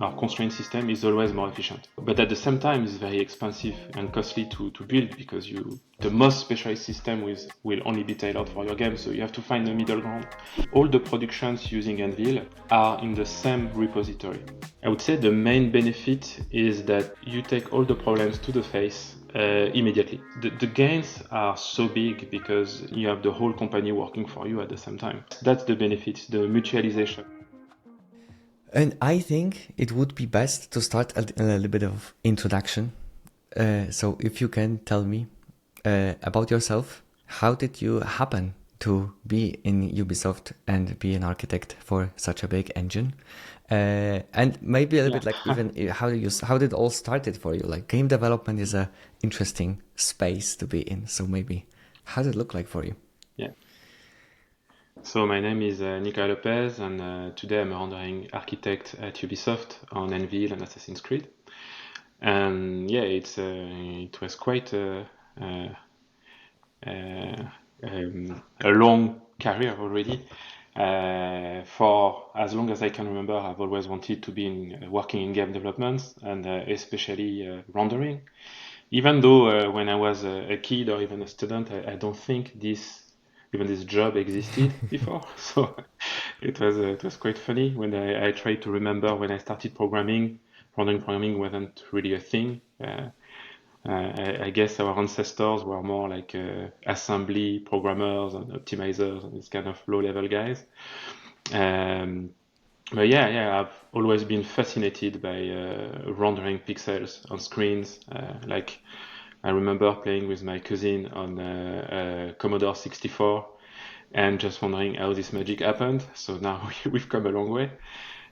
our constraint system is always more efficient. But at the same time, it's very expensive and costly to build because the most specialized system will only be tailored for your game, so you have to find a middle ground. All the productions using Anvil are in the same repository. I would say the main benefit is that you take all the problems to the face immediately. The gains are so big because you have the whole company working for you at the same time. That's the benefit, the mutualization. And I think it would be best to start a little bit of introduction. So if you can tell me about yourself, how did you happen to be in Ubisoft and be an architect for such a big engine? And maybe a little bit like even how did it all started for you? Like game development is a interesting space to be in. So maybe how did it look like for you? Yeah. So my name is Nicolas Lopez, and today I'm a rendering architect at Ubisoft on Anvil and Assassin's Creed. And yeah, it was quite a long career already. For as long as I can remember, I've always wanted to be working in game development, and especially rendering. Even though when I was a kid or even a student, I don't think this job existed before. So it was quite funny when I tried to remember when I started programming. Rendering programming wasn't really a thing. I guess our ancestors were more like assembly programmers and optimizers and these kind of low-level guys. But yeah, I've always been fascinated by rendering pixels on screens. Like I remember playing with my cousin on Commodore 64 and just wondering how this magic happened. So now we've come a long way.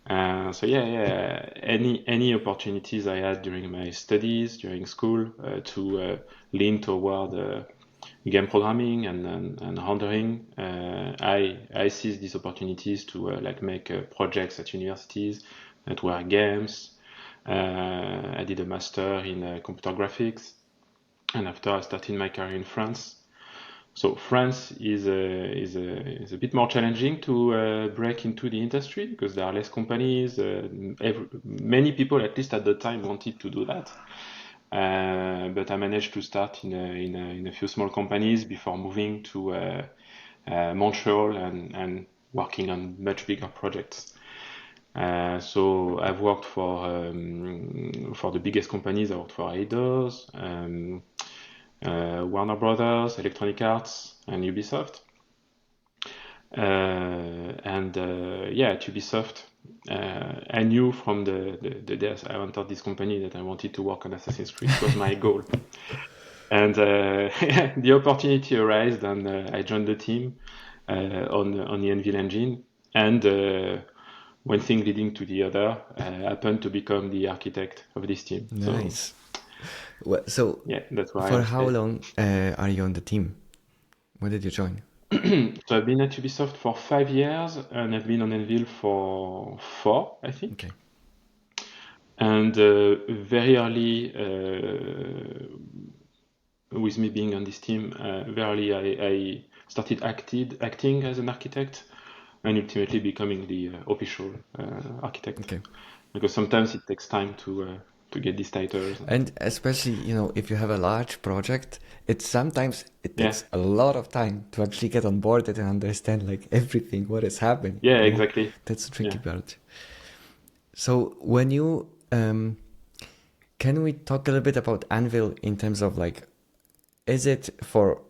So yeah. Any opportunities I had during my studies, during school, to lean toward game programming and rendering, I seized these opportunities to like make projects at universities that were games. I did a master in computer graphics, and after I started my career in France. So France is a bit more challenging to break into the industry because there are less companies. Many people, at least at the time, wanted to do that. But I managed to start in a few small companies before moving to Montreal and working on much bigger projects. So I've worked for the biggest companies. I worked for Eidos, Warner Brothers, Electronic Arts, and Ubisoft. Yeah, at Ubisoft, I knew from the day I entered this company that I wanted to work on Assassin's Creed. It was my goal. And the opportunity arose, and I joined the team on the Anvil engine. And one thing leading to the other, happened to become the architect of this team. Nice. Well, so yeah, that's why. For how long are you on the team? When did you join? So I've been at Ubisoft for 5 years, and I've been on Anvil for 4, I think. Okay. And very early, with me being on this team, very early I started acting as an architect, and ultimately becoming the official architect. Okay. Because sometimes it takes time to get these titles. And especially, if you have a large project, it takes a lot of time to actually get on board it and understand like everything, what is happening. Yeah, exactly. That's the tricky part. So when you, can we talk a little bit about Anvil in terms of like, is it for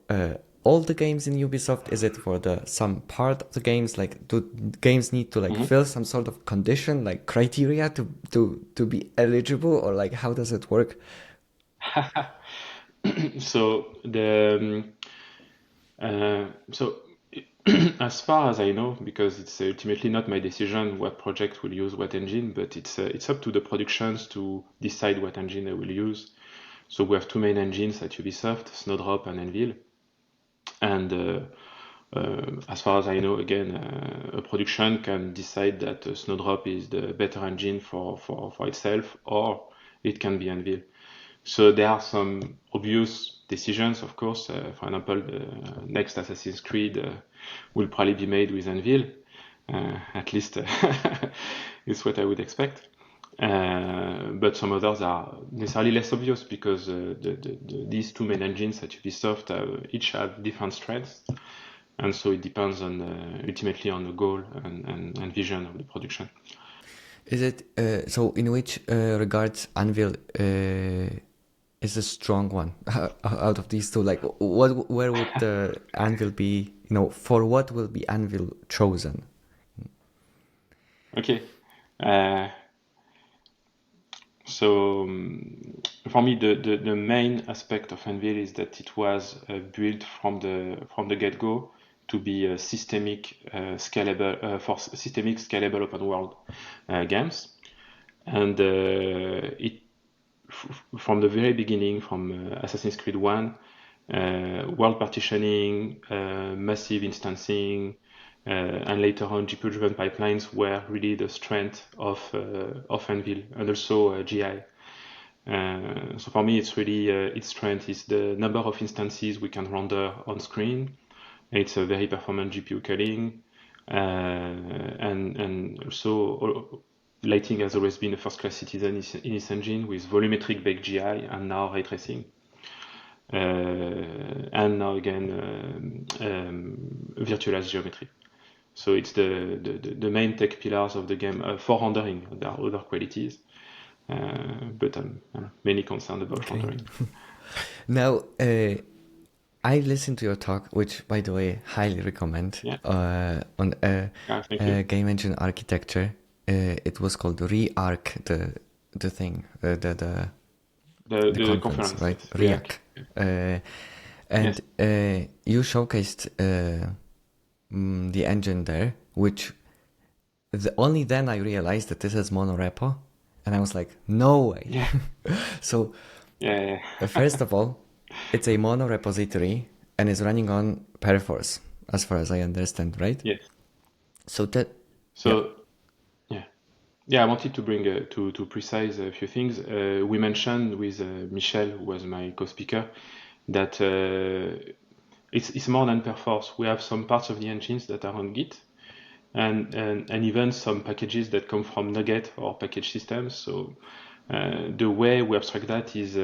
all the games in Ubisoft? Is it for some part of the games? Like, do games need to fill some sort of condition, like criteria to be eligible, or like how does it work? So as far as I know, because it's ultimately not my decision what project will use what engine, but it's up to the productions to decide what engine they will use. So we have 2 main engines at Ubisoft, Snowdrop and Anvil. And as far as I know, again, a production can decide that Snowdrop is the better engine for itself, or it can be Anvil. So there are some obvious decisions, of course. For example, the next Assassin's Creed will probably be made with Anvil. At least it's what I would expect. But some others are necessarily less obvious because these two main engines at Ubisoft each have different strengths, and so it depends on ultimately on the goal and vision of the production. Is it so? In which regards Anvil is a strong one out of these two? Like, where would the Anvil be? For what will be Anvil chosen? Okay. So for me, the main aspect of Anvil is that it was built from the get-go to be a systemic scalable for systemic scalable open world games, and it from the very beginning, from Assassin's Creed 1, world partitioning, massive instancing, and later on GPU-driven pipelines were really the strength of Anvil, and also GI. So for me, it's really its strength is the number of instances we can render on screen. It's a very performant GPU culling, and also lighting has always been a first-class citizen in its engine with volumetric baked GI and now ray tracing. And now again virtualized geometry. So it's the main tech pillars of the game for rendering. There are other qualities, but I'm mainly concerned about rendering. Now, I listened to your talk, which, by the way, highly recommend, on game engine architecture. It was called ReArch, the thing, the conference, right? ReArch. And you showcased the engine there, which only then I realized that this is Mono-Repo, and I was like, no way. Yeah. So, first of all, it's a mono repository and is running on Perforce, as far as I understand, right? Yes. So that. Yeah, I wanted to bring to precise a few things. We mentioned with Michel, who was my co-speaker, that it's more than Perforce. We have some parts of the engines that are on Git, and even some packages that come from Nugget or package systems. So the way we abstract that is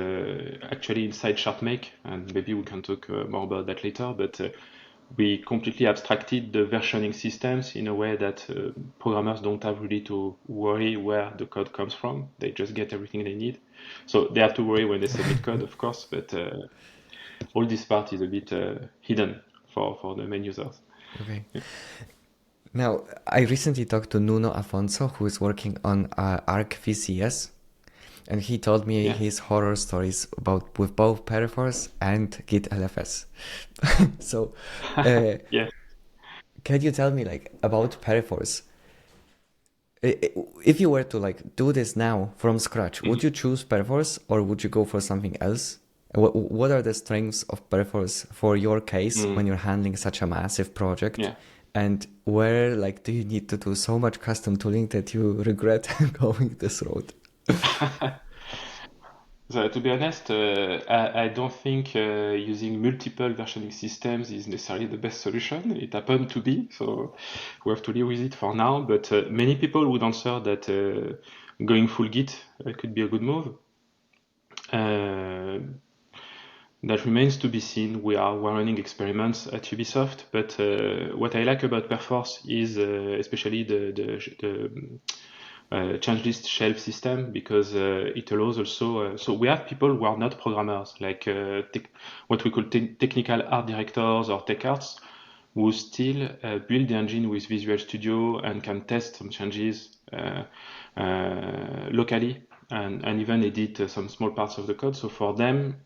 actually inside Sharpmake, and maybe we can talk more about that later. But we completely abstracted the versioning systems in a way that programmers don't have really to worry where the code comes from. They just get everything they need. So they have to worry when they submit code, of course, but all this part is a bit hidden for the main users. Okay. Yeah. Now, I recently talked to Nuno Afonso, who is working on Arc VCS, and he told me his horror stories with both Perforce and Git LFS. So, can you tell me about Perforce? If you were to do this now from scratch, would you choose Perforce or would you go for something else? What are the strengths of Perforce for your case when you're handling such a massive project? Yeah. And where do you need to do so much custom tooling that you regret going this road? So to be honest, I don't think using multiple versioning systems is necessarily the best solution. It happened to be, so we have to live with it for now. But many people would answer that going full Git could be a good move. That remains to be seen. We're running experiments at Ubisoft, but what I like about Perforce is especially the change list shelf system, because it allows also so we have people who are not programmers, like what we call technical art directors or tech arts, who still build the engine with Visual Studio and can test some changes locally and even edit some small parts of the code. So for them,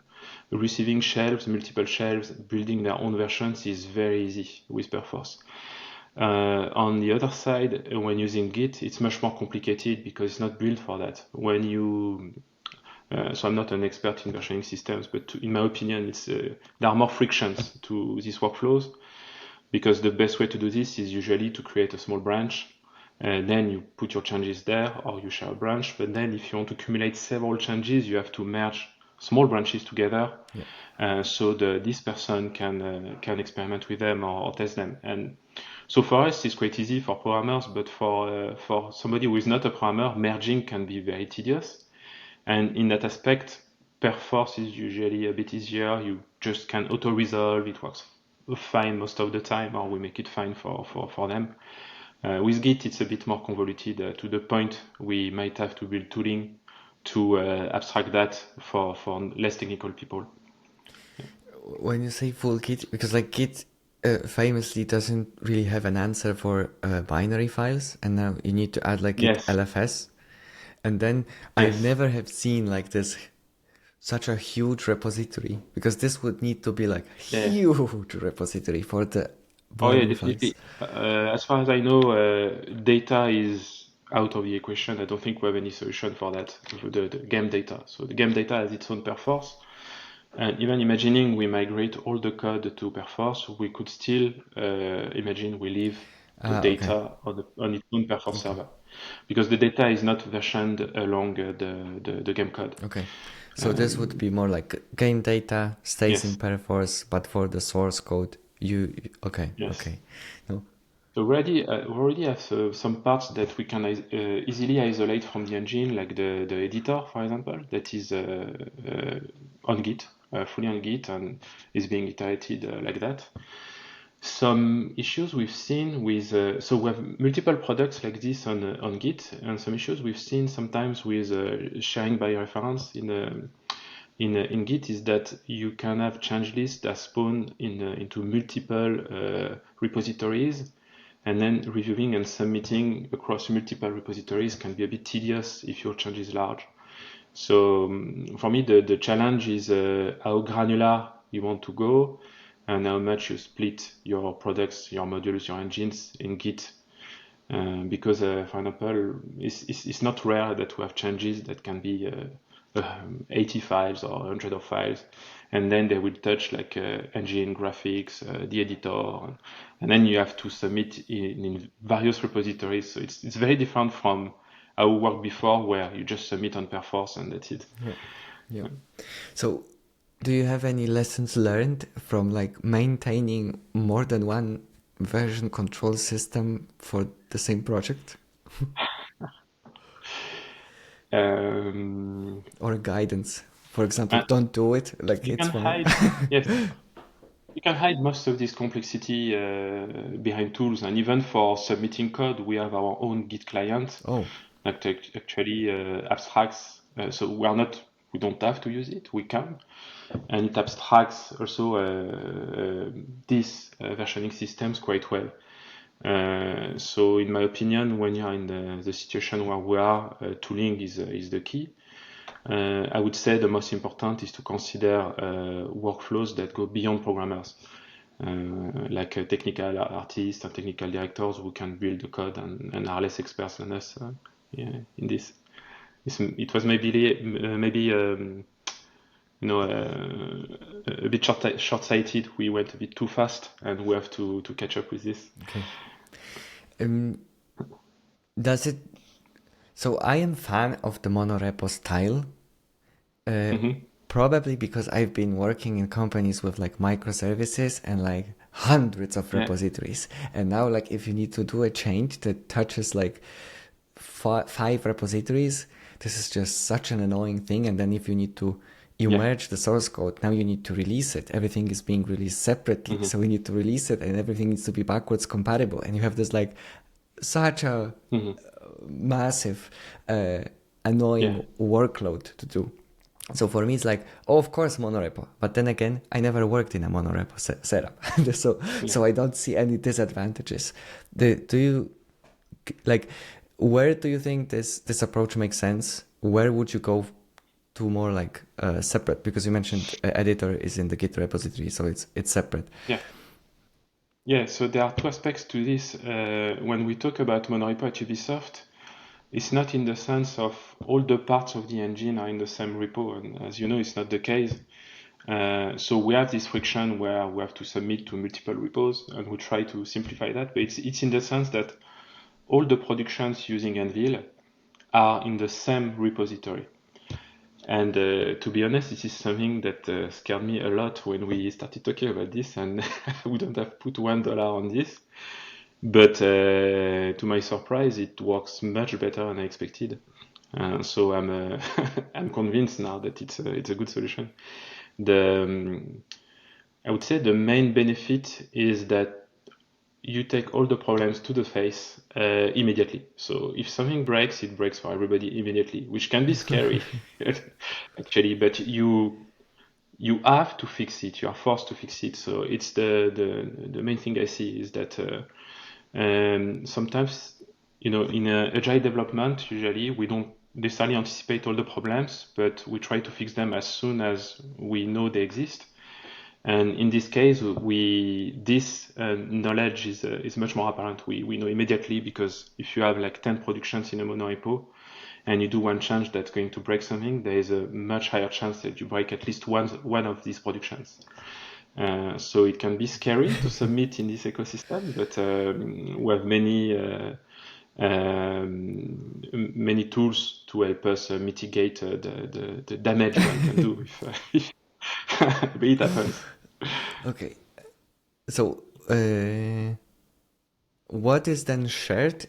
receiving shelves, multiple shelves, building their own versions is very easy with Perforce. On the other side, when using Git, it's much more complicated because it's not built for that. When you so I'm not an expert in versioning systems, but in my opinion, there are more frictions to these workflows, because the best way to do this is usually to create a small branch, and then you put your changes there, or you share a branch. But then if you want to accumulate several changes, you have to merge small branches together, so this person can experiment with them or test them. And So for us, it's quite easy for programmers, but for somebody who is not a programmer, merging can be very tedious. And in that aspect, Perforce is usually a bit easier. You just can auto-resolve. It works fine most of the time, or we make it fine for them. With Git, it's a bit more convoluted to the point we might have to build tooling to abstract that for less technical people. When you say full Git, because like Git famously doesn't really have an answer for binary files, and now you need to add like Git Yes, LFS, and then I yes. never have seen like this such a huge repository, because this would need to be like Yeah. huge repository for the Oh yeah, binary files. definitely. As far as I know, data is out of the equation. I don't think we have any solution for that, the game data. So the game data has its own perforce. And even imagining we migrate all the code to Perforce, we could still imagine we leave the Okay, data on its own Perforce okay, server because the data is not versioned along the game code. okay. So this would Um, be more like game data stays in yes, Perforce, but for the source code, okay, yes. okay. No, So we already have some parts that we can easily isolate from the engine, like the editor, for example, that is on Git, fully on Git, and is being iterated like that. Some issues we've seen with so we have multiple products like this on Git, and some issues we've seen sometimes with sharing by reference in Git is that you can have change lists that spawn into multiple repositories, and then reviewing and submitting across multiple repositories can be a bit tedious if your change is large. So for me, the challenge is how granular you want to go and how much you split your products, your modules, your engines in Git. Because, for example, it's not rare that we have changes that can be 80 files or 100 of files, and then they will touch like engine, graphics, the editor, and then you have to submit in various repositories. So it's very different from how we worked before, where you just submit on Perforce and that's it. yeah, yeah. So, do you have any lessons learned from like maintaining more than one version control system for the same project, Um, or guidance? For example, and don't do it, like you it's can fine. hide, yes, you can hide most of this complexity behind tools, and even for submitting code, we have our own Git client Oh, that actually abstracts. So we don't have to use it. We can, and it abstracts also these versioning systems quite well. So, in my opinion, when you're in the situation where we are, tooling is the key. I would say the most important is to consider workflows that go beyond programmers, like technical artists and technical directors who can build the code and are less experts than us yeah, in this. It was maybe a bit short-sighted. We went a bit too fast, and we have to catch up with this. okay. Um, does it? So I am fan of the Mono-Repo style, uh, Hmm. probably because I've been working in companies with like microservices and like hundreds of Yeah. repositories. And now, like, if you need to do a change that touches like five repositories, this is just such an annoying thing. And then if you need to you Yeah. merge the source code, now you need to release it. Everything is being released separately, Hmm. so we need to release it, and everything needs to be backwards compatible. And you have this like such a Hmm. massive, Yeah. annoying workload to do. So for me, it's like, oh, of course, Mono-Repo. But then again, I never worked in a Mono-Repo setup, so Yeah. so I don't see any disadvantages. Do you like? Where do you think this approach makes sense? Where would you go to more like separate? Because you mentioned editor is in the Git repository, so it's separate. Yeah. Yeah. So there are two aspects to this. When we talk about Mono-Repo at Ubisoft, it's not in the sense of all the parts of the engine are in the same repo, and as you know, it's not the case. So we have this friction where we have to submit to multiple repos, and we try to simplify that. But it's in the sense that all the productions using Anvil are in the same repository. And to be honest, this is something that scared me a lot when we started talking about this, and I wouldn't have put $1 on this. But to my surprise, it works much better than I expected. So I'm convinced now that it's a good solution. The I would say the main benefit is that you take all the problems to the face immediately. So if something breaks, it breaks for everybody immediately, which can be scary actually. But you have to fix it. You are forced to fix it. So it's the main thing I see is that sometimes in agile development, usually we don't necessarily anticipate all the problems, but we try to fix them as soon as we know they exist. And in this case, this knowledge is much more apparent. We know immediately because if you have like 10 productions in a Mono-Repo and you do one change that's going to break something, there is a much higher chance that you break at least one of these productions. So it can be scary to submit in this ecosystem, but we have many tools to help us mitigate the damage one can do if it happens. Okay. So, what is then shared,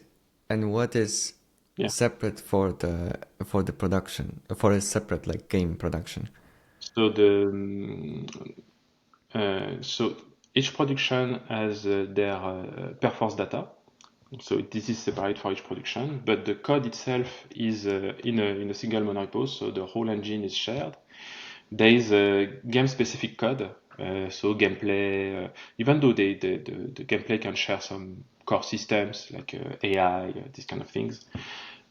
and what is Yeah. separate for the production, for a separate like game production? So so each production has their Perforce data. So this is separate for each production, but the code itself is in a single monorepo. So the whole engine is shared. There is a game-specific code, so gameplay. Even though the gameplay can share some core systems like AI, these kind of things.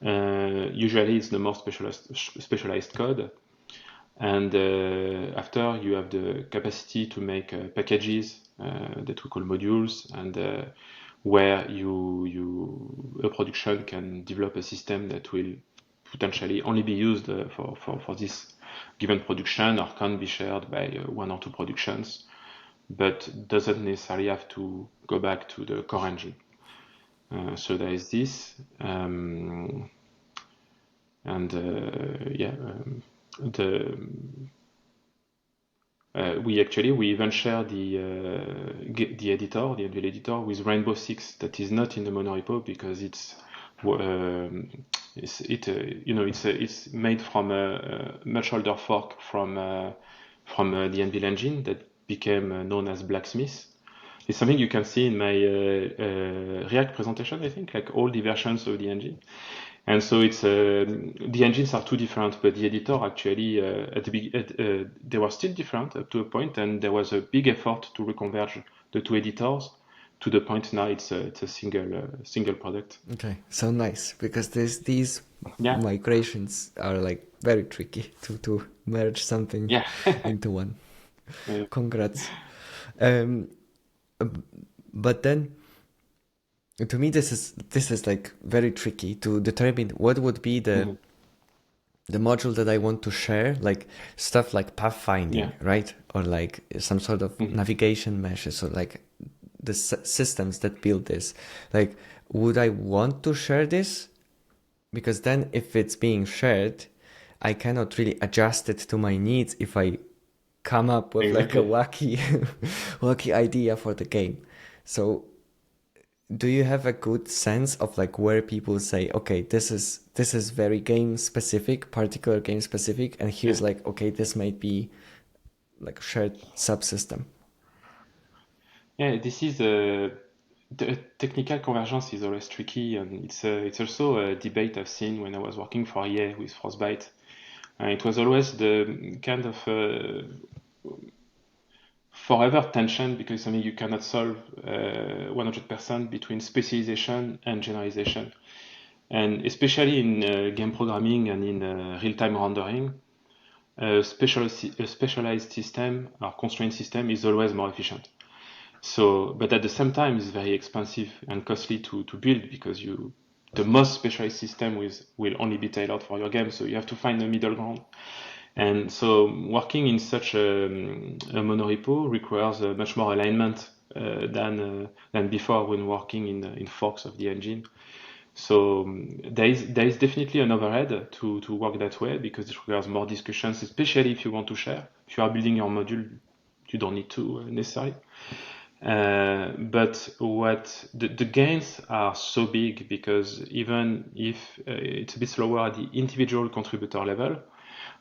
Usually, it's the more specialized code. And after, you have the capacity to make packages that we call modules, and where a production can develop a system that will potentially only be used for this given production or can be shared by one or two productions, but doesn't necessarily have to go back to the core engine. So there is this, and we even share the editor, the Anvil editor, with Rainbow Six that is not in the Mono-Repo because it's made from a much older fork from the Anvil engine that became known as Blacksmith. It's something you can see in my React presentation, I think, like all the versions of the engine. And so the engines are two different, but the editor actually they were still different up to a point, and there was a big effort to reconverge the two editors to the point now it's a single product. Okay, so nice because these Yeah, migrations are like very tricky to merge something yeah, into one. yeah. Congrats. But then, to me, this is like very tricky to determine what would be Mhm. the module that I want to share, like stuff like pathfinding, Yeah. right? Or like some sort of Mhm. navigation meshes, or like the systems that build this. Like, would I want to share this? Because then if it's being shared, I cannot really adjust it to my needs if I come up with like a Exactly. wacky idea for the game. So do you have a good sense of like where people say, okay, this is very game specific, particular game specific, and Yeah. here's like, okay, this might be like a shared subsystem. Yeah, this is the technical convergence is always tricky, and it's also a debate I've seen when I was working for EA with Frostbite. And it was always the kind of forever tension because it's something you cannot solve 100% between specialization and generalization. And especially in game programming and in real-time rendering, a specialized system or constrained system is always more efficient. So, but at the same time, it's very expensive and costly to build because the most specialized system will only be tailored for your game. So you have to find a middle ground. And so working in such a monorepo requires much more alignment than before when working in forks of the engine. So there is definitely an overhead to work that way because it requires more discussions, especially if you want to share. If you are building your module, you don't need to necessarily. But what the gains are so big because even if it's a bit slower at the individual contributor level,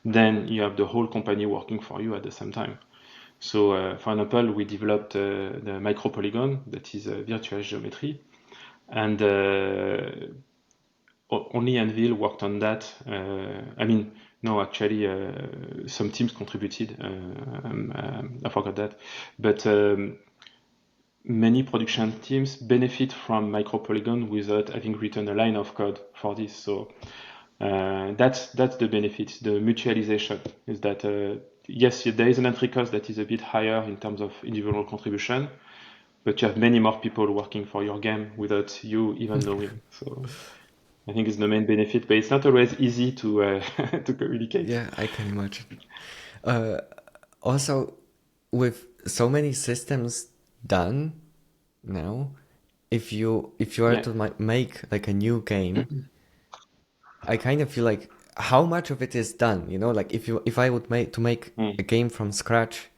then you have the whole company working for you at the same time. So, for example, we developed the micropolygon, that is virtual geometry, and only Anvil worked on that. I mean, no, actually, some teams contributed. I forgot that, but many production teams benefit from micropolygon without having written a line of code for this. So that's the benefit. The mutualization is that yes, there is an entry cost that is a bit higher in terms of individual contribution, but you have many more people working for your game without you even knowing. So I think it's the main benefit, but it's not always easy to to communicate. Yeah, I can imagine. Uh, Also, with so many systems done now, if you are Yeah. to make like a new game, I kind of feel like how much of it is done, you know? Like if I would make Mm. a game from scratch,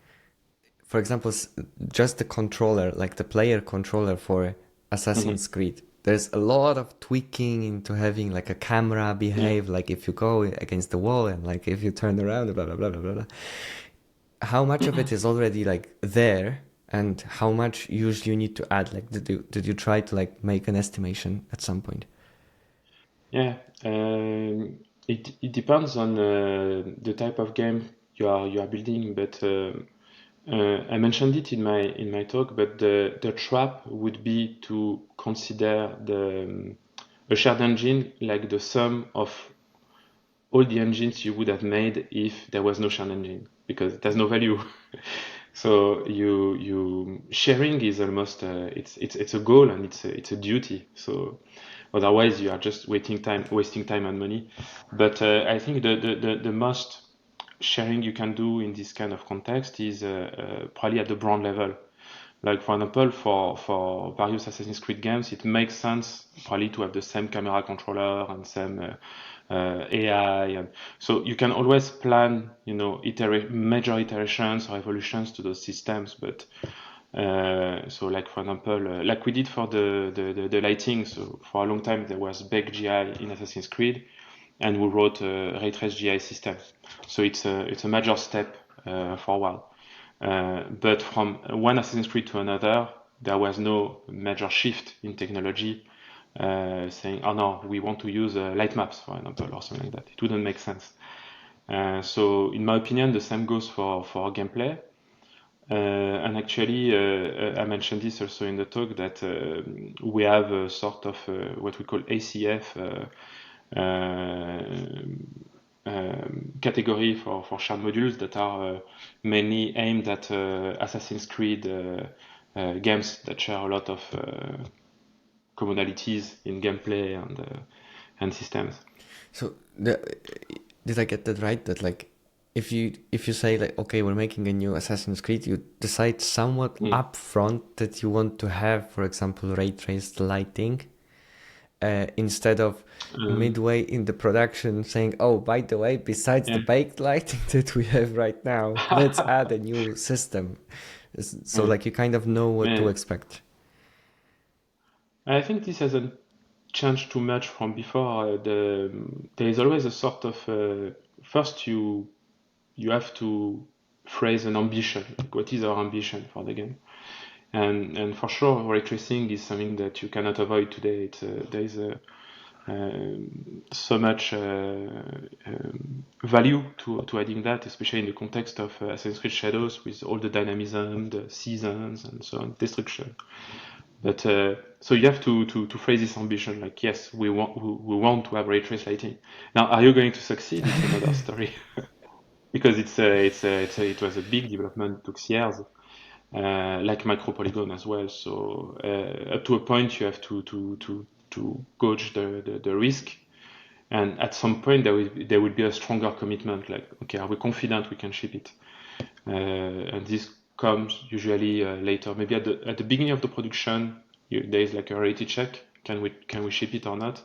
for example, just the controller, like the player controller for Mhm. Assassin's Creed. There's a lot of tweaking into having like a camera Yeah. behave, like if you go against the wall and like if you turn around, blah blah blah blah blah. Blah. How much of it is already like there, and how much usually you need to add? Like, did you try to like make an estimation at some point? Yeah, it depends on the type of game you are building, but I mentioned it in my talk. But the trap would be to consider a shared engine like the sum of all the engines you would have made if there was no shared engine, because it has no value. So you sharing is almost it's a goal and it's a duty. So otherwise you are just wasting time and money. But I think the most sharing you can do in this kind of context is probably at the brand level. Like for example, for various Assassin's Creed games, it makes sense probably to have the same camera controller and same AI, and so you can always plan, major iterations or evolutions to those systems. But so, like for example, like we did for the lighting. So for a long time there was baked GI in Assassin's Creed, and we wrote a ray trace GI system. So it's a major step forward. But from one Assassin's Creed to another, there was no major shift in technology saying, oh no, we want to use light maps, for example, or something like that. It wouldn't make sense. So, in my opinion, the same goes for gameplay. And actually, I mentioned this also in the talk that we have a sort of what we call ACF category for shared modules that are mainly aimed at Assassin's Creed games that share a lot of commonalities in gameplay and systems. So did I get that right? That like if you say like okay, we're making a new Assassin's Creed, you decide somewhat Mm. upfront that you want to have, for example, ray traced lighting, instead of Um, midway in the production saying, oh, by the way, besides the yeah. baked lighting that we have right now, let's add a new system. So Mm. like you kind of know what to Yeah. expect. I think this hasn't changed too much from before. There is always a sort of first you have to phrase an ambition. Like what is our ambition for the game? And for sure, ray tracing is something that you cannot avoid today. There is so much value to adding that, especially in the context of Assassin's Creed Shadows with all the dynamism, the seasons, and so on, destruction. But so you have to phrase this ambition like, yes, we want to have ray trace lighting. Now, are you going to succeed? It's another story because it was a big development, it took years, like micropolygon as well. So up to a point, you have to gauge the risk, and at some point there will be a stronger commitment. Like, okay, are we confident we can ship it? And this comes usually later, maybe at the beginning of the production. There is like a reality check. Can we ship it or not?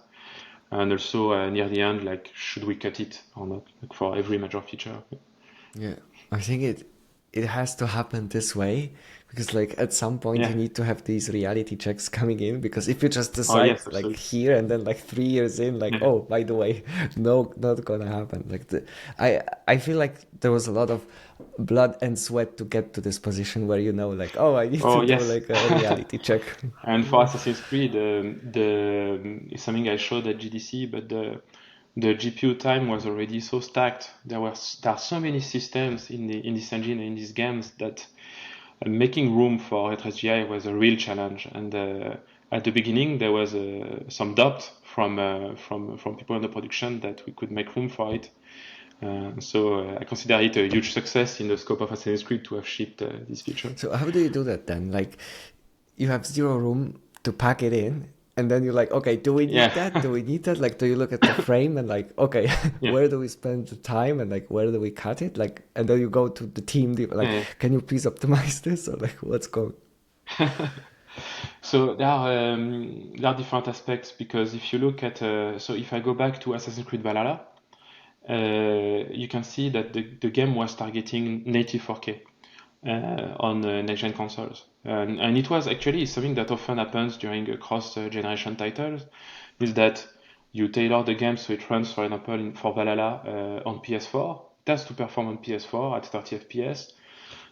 And also near the end, like should we cut it or not? Like for every major feature. Yeah, I think it has to happen this way, because like at some point you Yeah. need to have these reality checks coming in, because if you just Oh decide yes, like absolutely. here and then like 3 years in, like, Yeah. oh, by the way, no, not gonna happen. Like I feel like there was a lot of blood and sweat to get to this position where, like, oh, I need to Oh do yes. like a reality check. And for Assassin's Creed, it's something I showed at GDC, but the GPU time was already so stacked. There are so many systems in this engine and in these games that making room for FSGI was a real challenge. And at the beginning, there was some doubt from people in the production that we could make room for it. So I consider it a huge success in the scope of Assassin's Creed to have shipped this feature. So how do you do that then? Like, you have zero room to pack it in, and then you're like, okay, do we need Yeah, that? Do we need that? Like, do you look at the frame and like, okay, yeah, where do we spend the time, and like, where do we cut it? Like, and then you go to the team, like, yeah. can you please optimize this, or like, what's going? So there are different aspects because if you look at so if I go back to Assassin's Creed Valhalla, you can see that the game was targeting native 4K on next-gen consoles, and it was actually something that often happens during cross-generation titles, is that you tailor the game so it runs, for example, for Valhalla on PS4. It has to perform on PS4 at 30 FPS.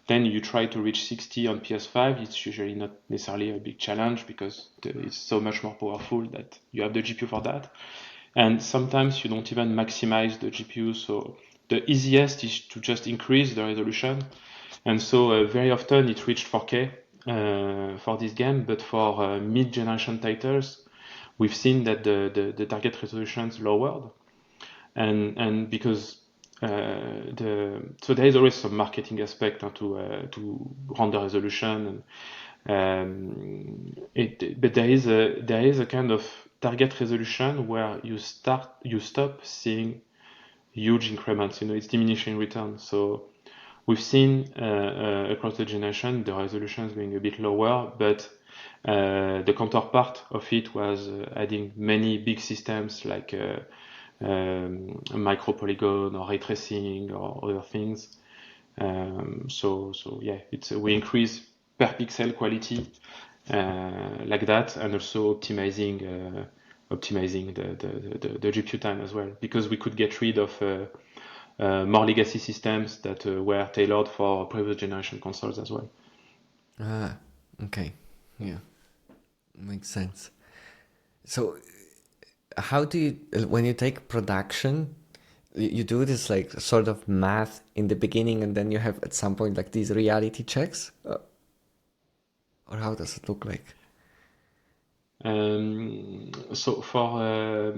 Then you try to reach 60 on PS5. It's usually not necessarily a big challenge because it's so much more powerful that you have the GPU for that. And sometimes you don't even maximize the GPU. So the easiest is to just increase the resolution. And so very often it reached 4K for this game, but for mid-generation titles, we've seen that the target resolutions lowered, and because so there is always some marketing aspect to render resolution, and but there is a kind of target resolution where you stop seeing huge increments. It's diminishing return. So we've seen across the generation the resolutions being a bit lower, but the counterpart of it was adding many big systems like micro polygon or ray tracing or other things. So yeah, we increase per pixel quality like that, and also optimizing the GPU time as well, because we could get rid of more legacy systems that were tailored for previous generation consoles as well. Ah, okay, yeah, makes sense. So how do you, when you take production, you do this like sort of math in the beginning, and then you have at some point like these reality checks, or how does it look like? So for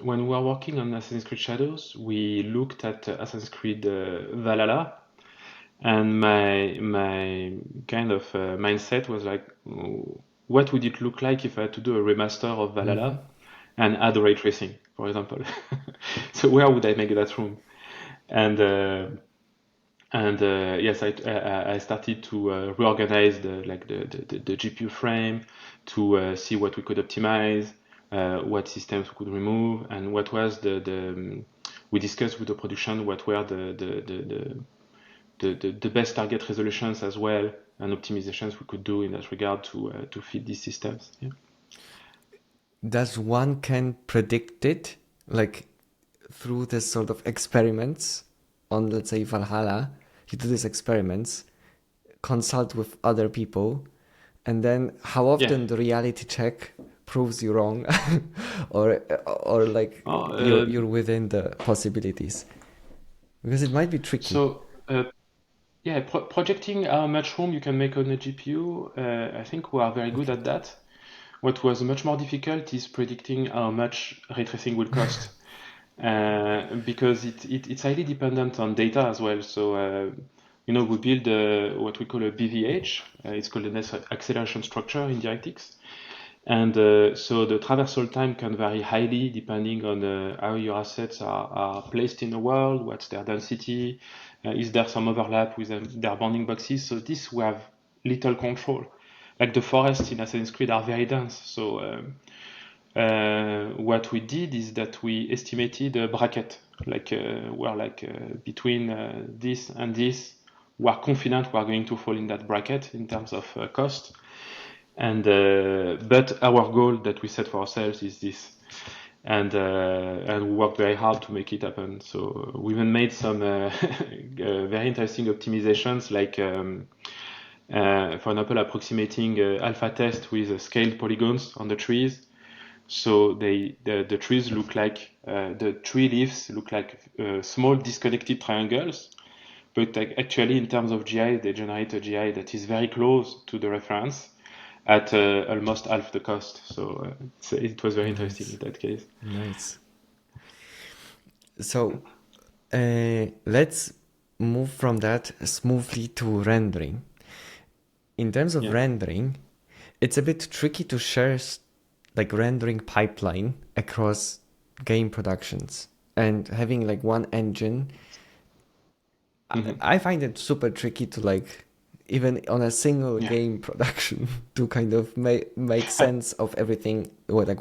when we were working on Assassin's Creed Shadows, we looked at Assassin's Creed Valhalla, and my kind of mindset was like, what would it look like if I had to do a remaster of Mm-hmm. Valhalla and add ray tracing, for example? So where would I make that room? And yes, I started to reorganize the GPU frame to see what we could optimize, what systems we could remove, and what was we discussed with the production what were the best target resolutions as well, and optimizations we could do in that regard to fit these systems. Yeah. Does one can predict it like through this sort of experiments on, let's say, Valhalla? You do these experiments, consult with other people, and then how Yeah. often the reality check proves you wrong, or like Oh, you're within the possibilities, because it might be tricky. so yeah, projecting how much room you can make on a GPU, I think we are very good Okay. at that. What was much more difficult is predicting how much ray tracing will cost, because it's highly dependent on data as well. So, we build what we call a BVH. It's called an acceleration structure in DirectX. And so the traversal time can vary highly depending on how your assets are placed in the world, what's their density, is there some overlap with their bounding boxes. So this we have little control. Like the forests in Assassin's Creed are very dense. So what we did is that we estimated a bracket, like between this and this we are confident we are going to fall in that bracket in terms of cost. And but our goal that we set for ourselves is this, and we work very hard to make it happen. So we even made some very interesting optimizations, like for example, approximating alpha test with scaled polygons on the trees. So the trees look like the tree leaves look like small disconnected triangles, but actually in terms of GI, they generate a GI that is very close to the reference at almost half the cost. So it was very interesting Nice. in that case. Nice. So let's move from that smoothly to rendering. In terms of Yeah. rendering, it's a bit tricky to share like rendering pipeline across game productions, and having like one engine. I find it super tricky to like even on a single Yeah. game production to kind of make sense of everything. Or like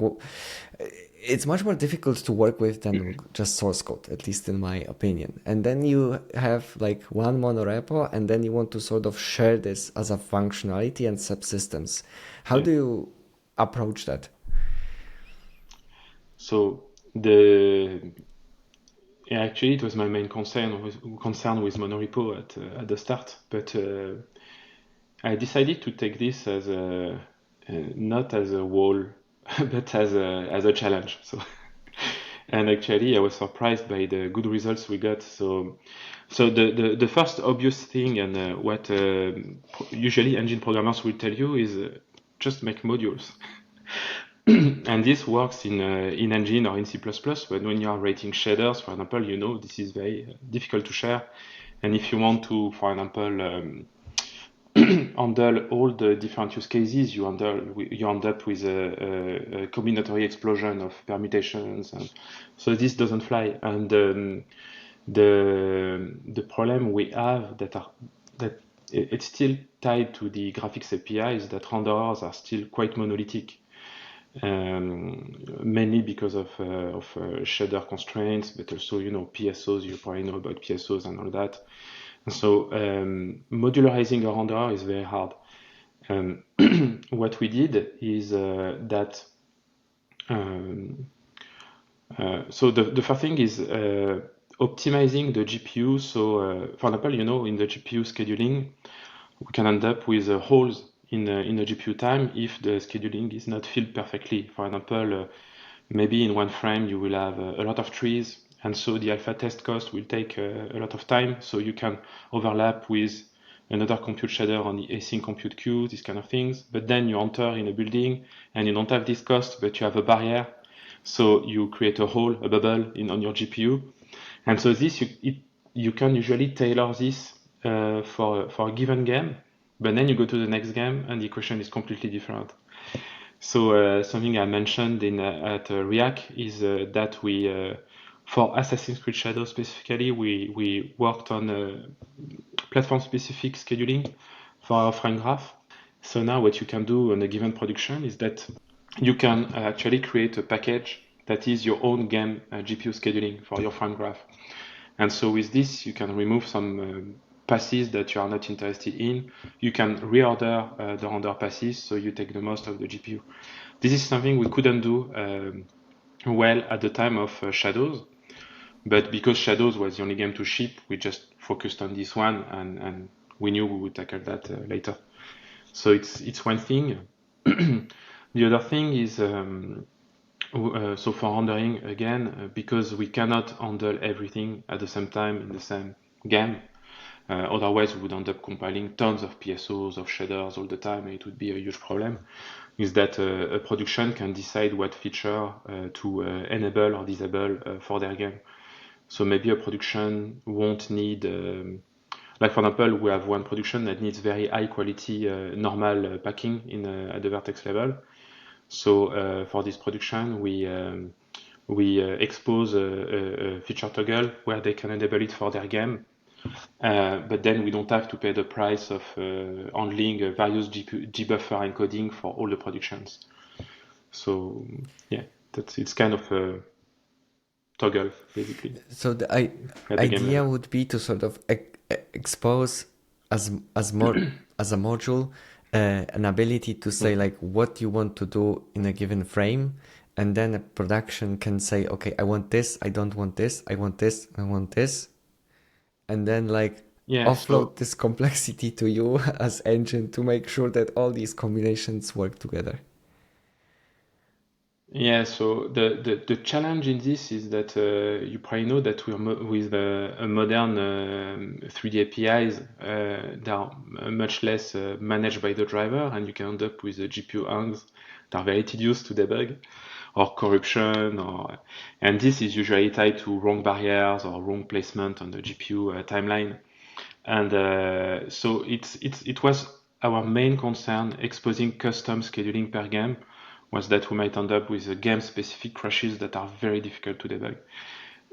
it's much more difficult to work with than just source code, at least in my opinion. And then you have like one Mono-Repo, and then you want to sort of share this as a functionality and subsystems. How Yeah. do you approach that? So actually it was my main concern with Mono-Repo at the start, but I decided to take this as not as a wall, but as a challenge. So, and actually, I was surprised by the good results we got. So the first obvious thing, and what usually engine programmers will tell you is just make modules. And this works in Engine or in C++, but when you are writing shaders, for example, this is very difficult to share. And if you want to, for example, handle all the different use cases, you end up with a combinatory explosion of permutations, and so this doesn't fly. And the problem we have that it's still tied to the graphics API is that renderers are still quite monolithic. Mainly because of shader constraints, but also PSOs. You probably know about PSOs and all that. And so modularizing a renderer is very hard. What we did is that. So the first thing is optimizing the GPU. So for example, in the GPU scheduling, we can end up with holes in the GPU time if the scheduling is not filled perfectly. For example, maybe in one frame you will have a lot of trees, and so the alpha test cost will take a lot of time. So you can overlap with another compute shader on the async compute queue, these kind of things. But then you enter in a building and you don't have this cost, but you have a barrier. So you create a hole, a bubble on your GPU. And so this, you can usually tailor this for a given game, but then you go to the next game and the equation is completely different. So something I mentioned at React is that we, for Assassin's Creed Shadow specifically, we worked on platform-specific scheduling for our frame graph. So now what you can do on a given production is that you can actually create a package that is your own game GPU scheduling for your frame graph. And so with this, you can remove some passes that you are not interested in. You can reorder the render passes, so you take the most of the GPU. This is something we couldn't do well at the time of Shadows, but because Shadows was the only game to ship, we just focused on this one, and we knew we would tackle that later. So it's one thing. The other thing is, so for rendering, again, because we cannot handle everything at the same time in the same game, otherwise we would end up compiling tons of PSOs, of shaders all the time, and it would be a huge problem, is that a production can decide what feature to enable or disable for their game. So maybe a production won't need, like for example, we have one production that needs very high quality normal packing at the vertex level. So for this production, we expose a feature toggle where they can enable it for their game, but then we don't have to pay the price of handling various gbuffer encoding for all the productions. So yeah, it's kind of a toggle basically So the at the game idea level. would be to sort of expose as more as a module, an ability to say like what you want to do in a given frame, and then a production can say, okay, I want this, I don't want this, I want this, I want this, and then like Yeah, offload so this complexity to you as engine to make sure that all these combinations work together. yeah, so the challenge in this is that you probably know that we're with a modern 3D APIs, they are much less managed by the driver, and you can end up with the GPU hangs that are very tedious to debug, or corruption, and this is usually tied to wrong barriers or wrong placement on the GPU timeline. And so it was our main concern exposing custom scheduling per game was that we might end up with game-specific crashes that are very difficult to debug.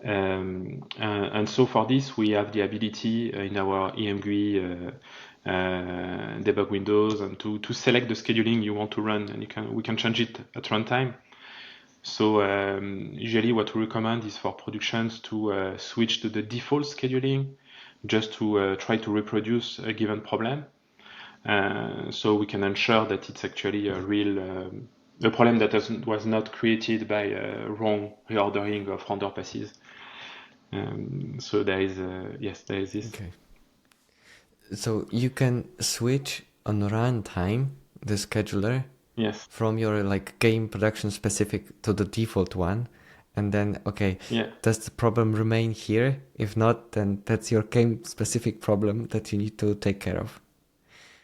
And so for this, we have the ability in our EMGUI debug windows and to select the scheduling you want to run, and we can change it at runtime. So usually what we recommend is for productions to switch to the default scheduling just to try to reproduce a given problem. So we can ensure that it's actually a real a problem that was not created by wrong reordering of render passes. So there is yes, there is this. Okay. So you can switch on runtime the scheduler Yes. from your like game production specific to the default one, and then okay, Yeah. does the problem remain here? If not, then that's your game specific problem that you need to take care of.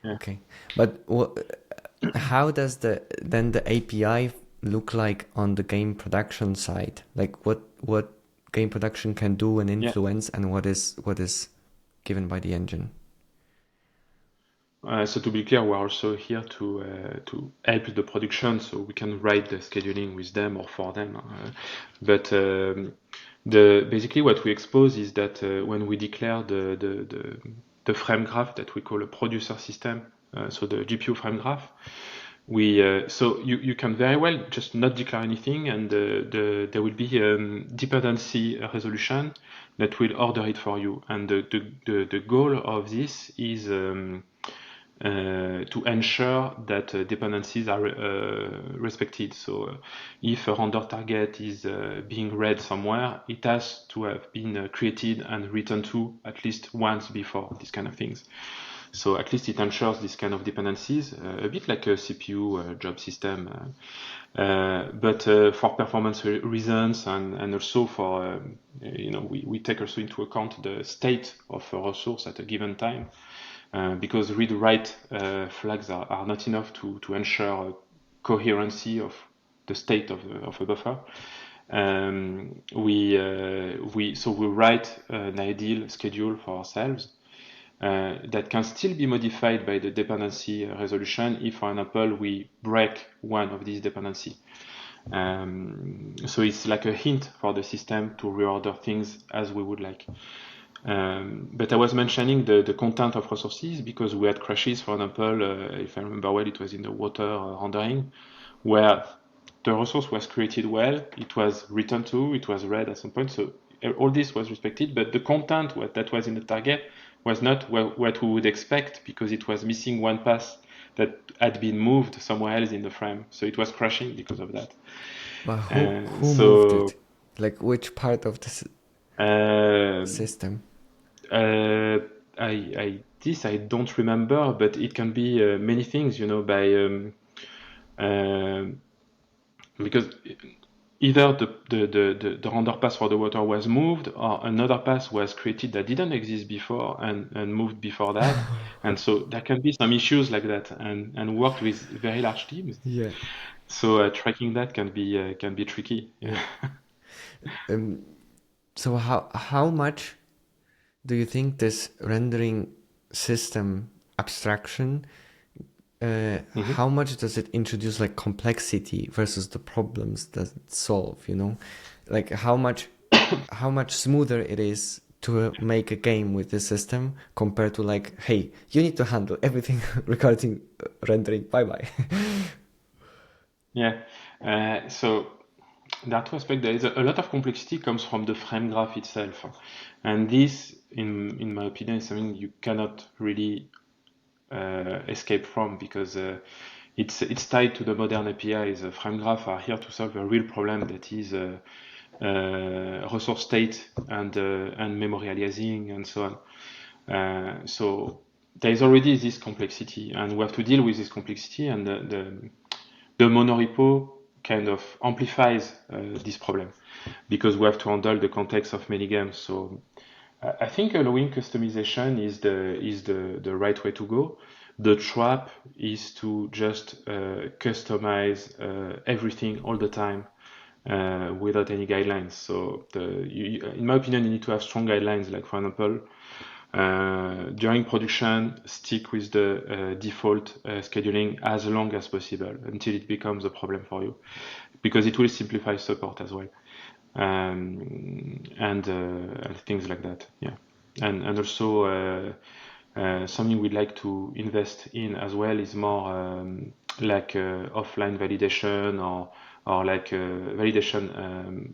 Yeah. Okay, but how does the API look like on the game production side? Like what game production can do and influence, and what is given by the engine? So to be clear, we're also here to help the production, so we can write the scheduling with them or for them. But basically what we expose is that when we declare the frame graph that we call a producer system, so the GPU frame graph, so you can very well just not declare anything, and there will be dependency resolution that will order it for you. And the goal of this is to ensure that dependencies are respected. So if a render target is being read somewhere, it has to have been created and written to at least once before, these kind of things. So at least it ensures this kind of dependencies, a bit like a CPU job system. But for performance reasons and also for, we take also into account the state of a resource at a given time. Because read-write flags are not enough to ensure coherency of the state of a buffer. We write an ideal schedule for ourselves that can still be modified by the dependency resolution if, for example, we break one of these dependencies. So it's like a hint for the system to reorder things as we would like. But I was mentioning the content of resources because we had crashes, for example, if I remember well, it was in the water rendering, where the resource was created well, it was written to, it was read at some point, so all this was respected, but the content that was in the target was not what we would expect because it was missing one pass that had been moved somewhere else in the frame, so it was crashing because of that. But who moved it? Like which part of the system? This I don't remember, but it can be many things, because either the render pass for the water was moved, or another pass was created that didn't exist before and moved before that, and so there can be some issues like that, and worked with very large teams. Yeah. So tracking that can be tricky. Yeah. So how much do you think this rendering system abstraction, how much does it introduce like complexity versus the problems that it solve, Like how much smoother it is to make a game with this system compared to like, hey, you need to handle everything regarding rendering, bye-bye. Yeah. So there are two aspects. There is a lot of complexity comes from the frame graph itself, and this, in my opinion, is something you cannot really escape from because it's tied to the modern APIs. Frame graph are here to solve a real problem that is resource state and memory aliasing and so on. So there is already this complexity, and we have to deal with this complexity, and the Mono-Repo kind of amplifies this problem because we have to handle the context of many games. So I think allowing customization is the right way to go. The trap is to just customize everything all the time without any guidelines. So in my opinion, you need to have strong guidelines. Like for example, during production, stick with the default scheduling as long as possible until it becomes a problem for you, because it will simplify support as well, and things like that. Yeah, and also something we'd like to invest in as well is more like offline validation or like validation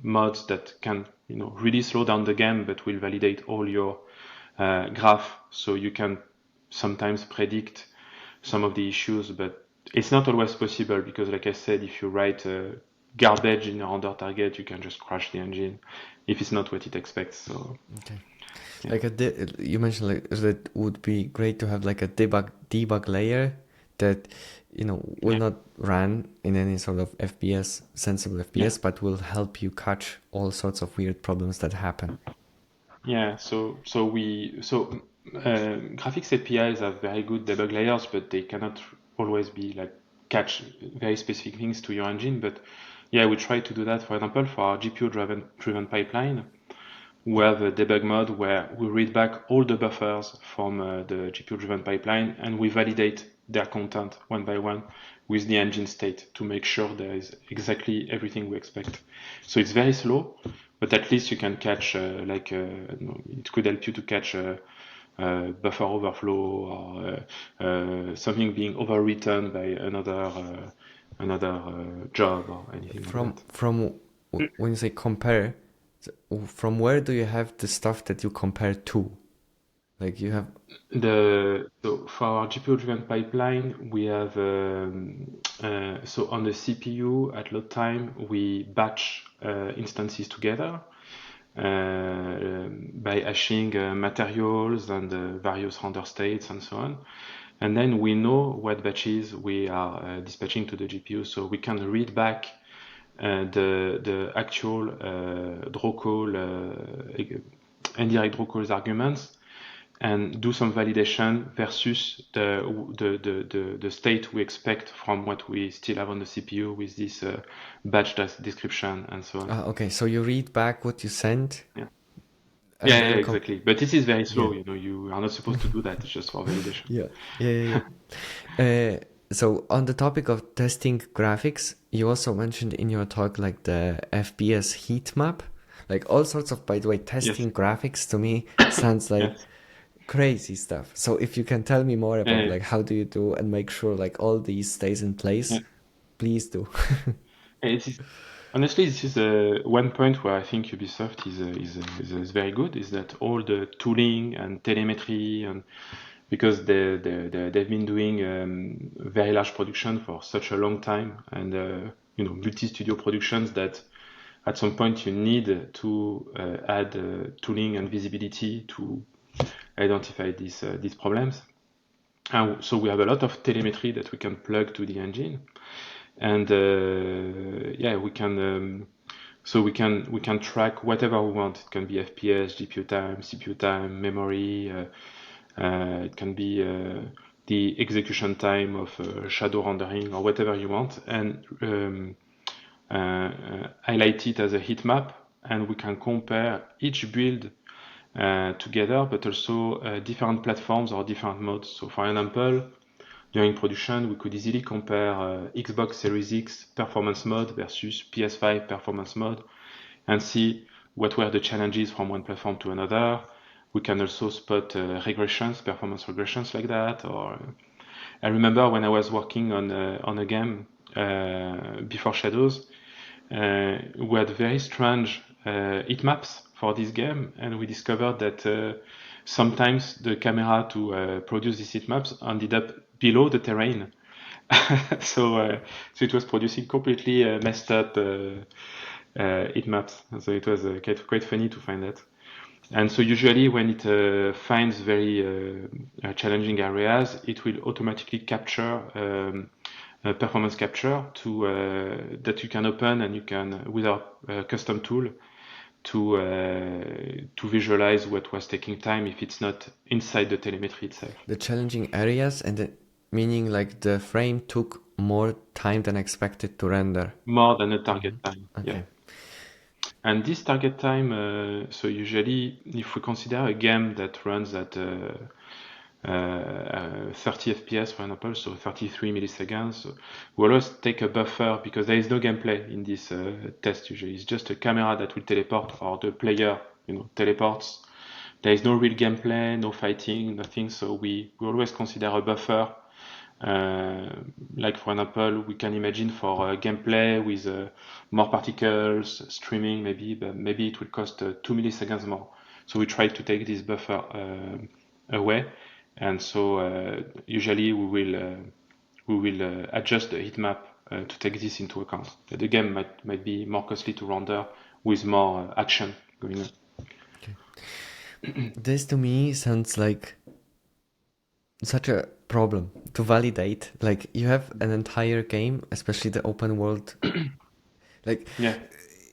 mods that can really slow down the game but will validate all your graph, so you can sometimes predict some of the issues, but it's not always possible because, like I said, if you write garbage in your render target, you can just crash the engine if it's not what it expects. So Okay. Yeah. Like you mentioned, like that would be great to have like a debug layer that will not run in any sort of FPS, sensible FPS, but will help you catch all sorts of weird problems that happen. Yeah, so graphics APIs have very good debug layers, but they cannot always be like catch very specific things to your engine. But yeah, we try to do that. For example, for our GPU driven pipeline, we have a debug mode where we read back all the buffers from the GPU driven pipeline and we validate their content one by one with the engine state to make sure there is exactly everything we expect. So it's very slow, but at least you can catch it could help you to catch buffer overflow or something being overwritten by another job or anything like that. From when you say compare, from where do you have the stuff that you compare to? Like you have So for our GPU-driven pipeline, we have so on the CPU at load time we batch instances together by hashing materials and various render states and so on, and then we know what batches we are dispatching to the GPU, so we can read back the actual draw call indirect draw calls arguments and do some validation versus the state we expect from what we still have on the CPU with this batch description and so on. Okay, so you read back what you sent. Yeah, and yeah, then exactly. But this is very slow. You are not supposed to do that. It's just for validation. Yeah. So on the topic of testing graphics, you also mentioned in your talk like the FPS heat map, like all sorts of, by the way, testing graphics to me sounds like crazy stuff. So if you can tell me more about like how do you do and make sure like all these stays in place, please do. Honestly, this is one point where I think Ubisoft is very good, is that all the tooling and telemetry, and because they've been doing very large production for such a long time, and multi-studio productions, that at some point you need to add tooling and visibility to identify these problems. And so we have a lot of telemetry that we can plug to the engine, and we can we can track whatever we want. It can be FPS, GPU time, CPU time, memory. It can be the execution time of shadow rendering or whatever you want, and highlight it as a heat map, and we can compare each build together, but also different platforms or different modes. So for example, during production, we could easily compare Xbox Series X performance mode versus PS5 performance mode and see what were the challenges from one platform to another. We can also spot regressions, performance regressions like that. Or I remember when I was working on a game before Shadows, we had very strange heat maps for this game, and we discovered that sometimes the camera to produce these heat maps ended up below the terrain. So it was producing completely messed up heat maps. So it was quite funny to find that. And so usually when it finds very challenging areas, it will automatically capture performance capture that you can open, and you can, with our custom tool, to visualize what was taking time if it's not inside the telemetry itself. The challenging areas, meaning like the frame took more time than expected to render. More than a target time. Okay. Yeah. And this target time, so usually if we consider a game that runs at 30 FPS, for example, so 33 milliseconds, we always take a buffer because there is no gameplay in this test usually. It's just a camera that will teleport, or the player, teleports. There is no real gameplay, no fighting, nothing, so we always consider a buffer. Like for example, we can imagine for gameplay with more particles, streaming maybe, but maybe it will cost 2 milliseconds more. So we try to take this buffer away, and so usually we will adjust the heat map to take this into account. The game might be more costly to render with more action going on. Okay. This to me sounds like such a problem to validate. Like you have an entire game, especially the open world. Like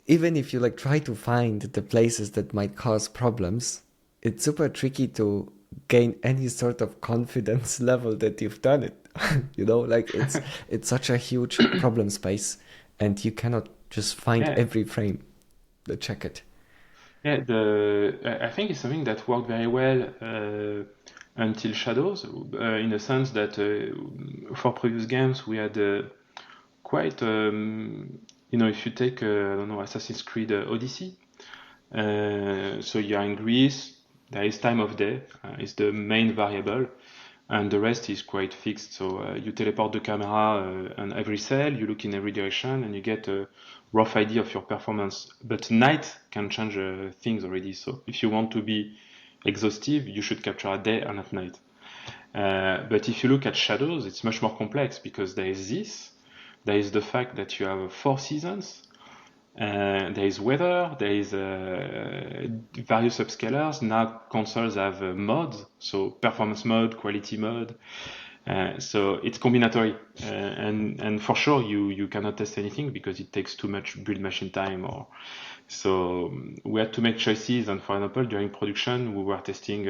even if you like try to find the places that might cause problems, it's super tricky to gain any sort of confidence level that you've done it. Like it's such a huge problem space, and you cannot just find every frame to check it. Yeah, I think it's something that worked very well until Shadows, in the sense that for previous games we had quite, if you take, I don't know, Assassin's Creed Odyssey, so you're in Greece, there is time of day, is the main variable, and the rest is quite fixed. So you teleport the camera on every cell, you look in every direction, and you get a rough idea of your performance. But night can change things already. So if you want to be exhaustive, you should capture at day and at night. But if you look at Shadows, it's much more complex because there is this. There is the fact that you have 4 seasons. There is weather, there is various upscalers. Now consoles have modes, so performance mode, quality mode. So it's combinatory, and for sure you cannot test anything because it takes too much build machine time. So we had to make choices, and for example, during production we were testing.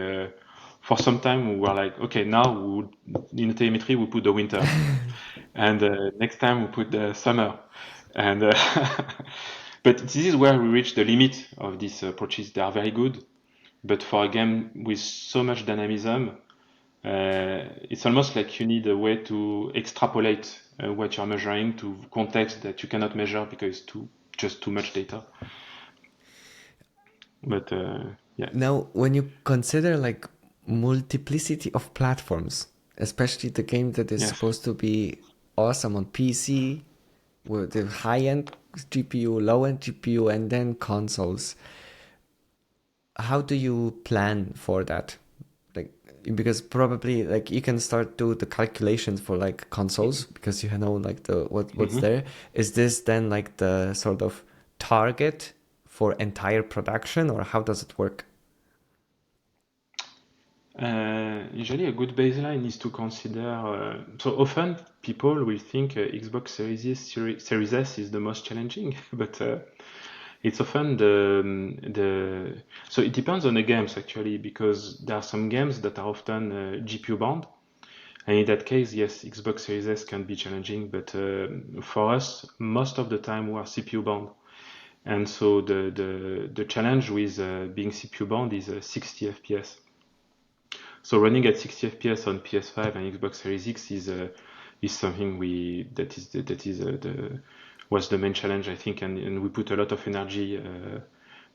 For some time we were like, okay, now in the telemetry we put the winter, and next time we put the summer, and but this is where we reach the limit of these approaches. They are very good, but for a game with so much dynamism, it's almost like you need a way to extrapolate what you're measuring to context that you cannot measure because it's just too much data. But yeah. Now, when you consider like multiplicity of platforms, especially the game that is supposed to be awesome on PC with the high-end GPU, low-end GPU, and then consoles, how do you plan for that? Like, because probably like you can start do the calculations for like consoles because you know like what's there. Is this then like the sort of target for entire production, or how does it work? Usually a good baseline is to consider, so often people will think Xbox Series S is the most challenging, but it's often so it depends on the games actually, because there are some games that are often GPU bound, and in that case, yes, Xbox Series S can be challenging, but for us, most of the time we are CPU bound. And so the challenge with being CPU bound is 60 FPS. So running at 60 FPS on PS5 and Xbox Series X is something was the main challenge, I think, and we put a lot of energy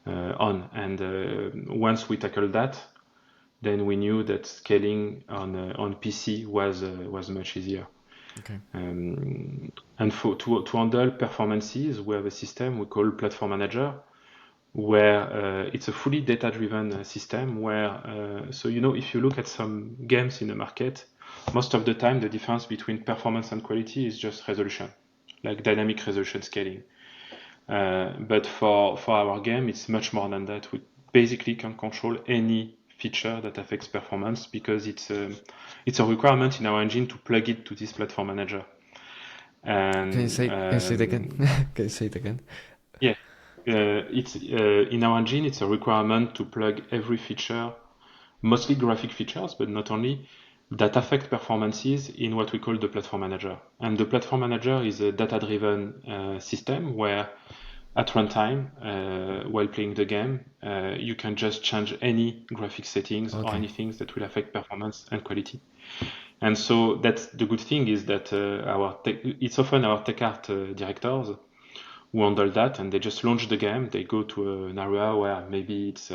on. And once we tackled that, then we knew that scaling on PC was much easier. Okay. And to handle performances, we have a system we call Platform Manager, where it's a fully data-driven system where, so if you look at some games in the market, most of the time the difference between performance and quality is just resolution, like dynamic resolution scaling. But for our game, it's much more than that. We basically can control any feature that affects performance because it's a requirement in our engine to plug it to this platform manager. And Can you say it again? Can you say it again? yeah, it's in our engine. It's a requirement to plug every feature, mostly graphic features, but not only, that affect performances in what we call the platform manager. And the platform manager is a data-driven system where at runtime, while playing the game, you can just change any graphic settings or Okay. anything that will affect performance and quality. And so that's the good thing is that it's often our tech art directors who handle that, and they just launch the game. They go to an area where maybe it's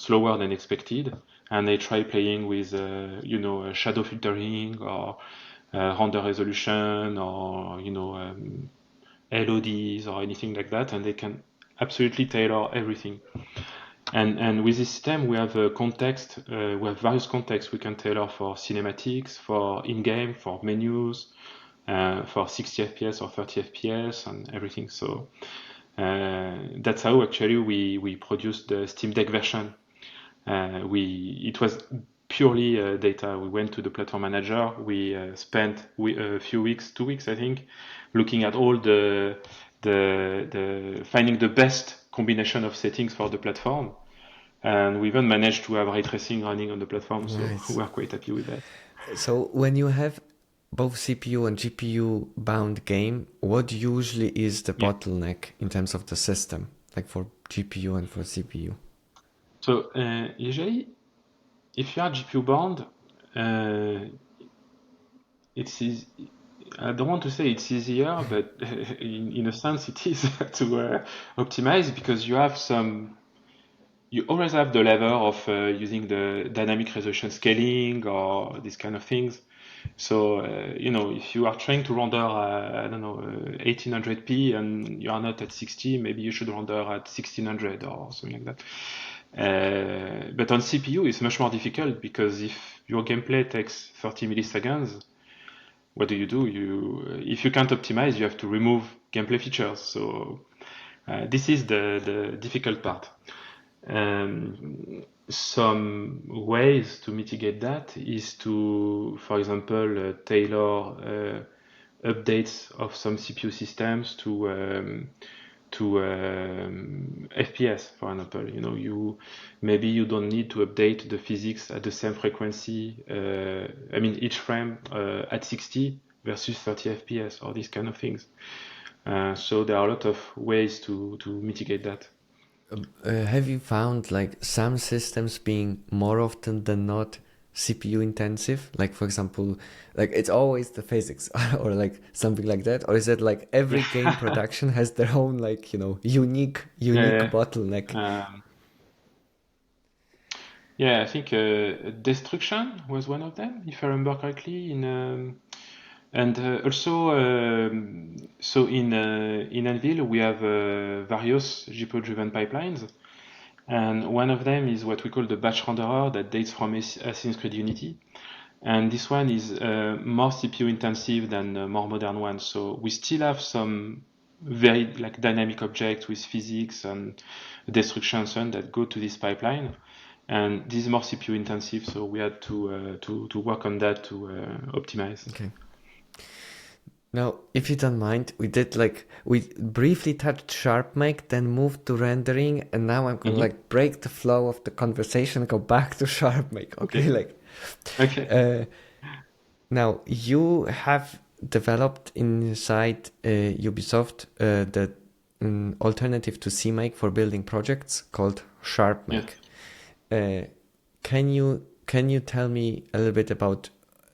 slower than expected, and they try playing with shadow filtering or render resolution or LODs or anything like that, and they can absolutely tailor everything. And with this system, we have a context. We have various contexts we can tailor for cinematics, for in-game, for menus, for 60 FPS or 30 FPS, and everything. So that's how actually we produced the Steam Deck version. It was purely data. We went to the platform manager. We spent a few weeks, 2 weeks, I think, looking at all the finding the best combination of settings for the platform. And we even managed to have ray tracing running on the platform, so Nice. we are quite happy with that. So when you have both CPU and GPU bound game, what usually is the Yeah. bottleneck in terms of the system, like for GPU and for CPU? So usually, if you are GPU bound, it's easy. I don't want to say it's easier, but in a sense it is to optimize because you always have the lever of using the dynamic resolution scaling or these kind of things. So, if you are trying to render, I don't know, 1800p and you are not at 60, maybe you should render at 1600 or something like that. But on CPU, it's much more difficult because if your gameplay takes 30 milliseconds, what do? If you can't optimize, you have to remove gameplay features. So this is the difficult part. Some ways to mitigate that is to, for example, tailor updates of some CPU systems to FPS, for example. Maybe you don't need to update the physics at the same frequency. Each frame at 60 versus 30 FPS or these kind of things. So there are a lot of ways to mitigate that. Have you found like some systems being more often than not CPU intensive? Like for example, like it's always the physics or like something like that? Or is it like every game production has their own like, unique Yeah. bottleneck? I think Destruction was one of them, if I remember correctly. And also, so in Anvil, we have various GPU-driven pipelines, and one of them is what we call the batch renderer that dates from Assassin's Creed Unity. And this one is more CPU intensive than more modern ones. So we still have some very like dynamic objects with physics and destruction and so on that go to this pipeline. And this is more CPU intensive, so we had to work on that to optimize. Okay. Now, if you don't mind, we briefly touched Sharpmake, then moved to rendering, and now I'm gonna break the flow of the conversation and go back to Sharpmake. Okay, Okay. Now you have developed inside Ubisoft the alternative to CMake for building projects called Sharpmake. Can you tell me a little bit about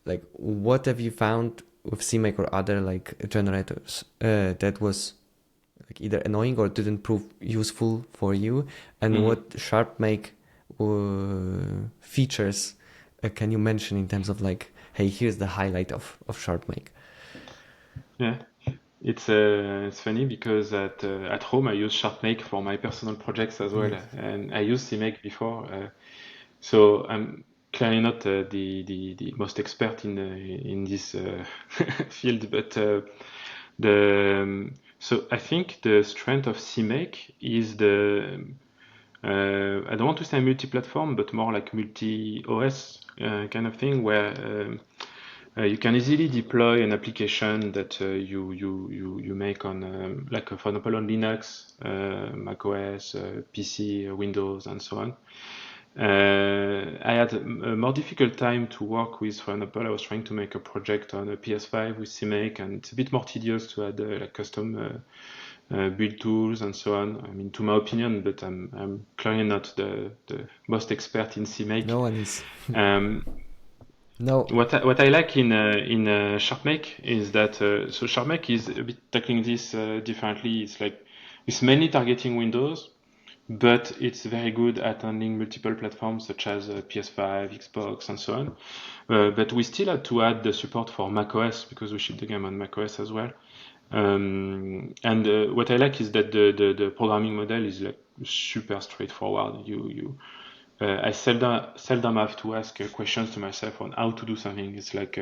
like what have you found with CMake or other like generators that was like either annoying or didn't prove useful for you, and what Sharpmake features can you mention in terms of like hey, here's the highlight of Sharpmake. Yeah. It's funny because at home I use Sharpmake for my personal projects as well, Yes. and I used CMake before, so I'm clearly not the most expert in this field, but so I think the strength of CMake is I don't want to say multi-platform, but more like multi-OS kind of thing, where you can easily deploy an application that you make on, like for example, on Linux, Mac OS, PC, Windows, and so on. I had a more difficult time to work with, for example, I was trying to make a project on a PS5 with CMake, and it's a bit more tedious to add like custom build tools and so on. I mean, to my opinion, but I'm clearly not the most expert in CMake. No one is. Um, No. what I like in Sharpmake is that so Sharpmake is a bit tackling this differently. It's like it's mainly targeting Windows, but it's very good at handling multiple platforms such as PS5, Xbox, and so on. But we still had to add the support for macOS because we ship the game on macOS as well. And what I like is that the programming model is like super straightforward. I seldom have to ask questions to myself on how to do something. It's like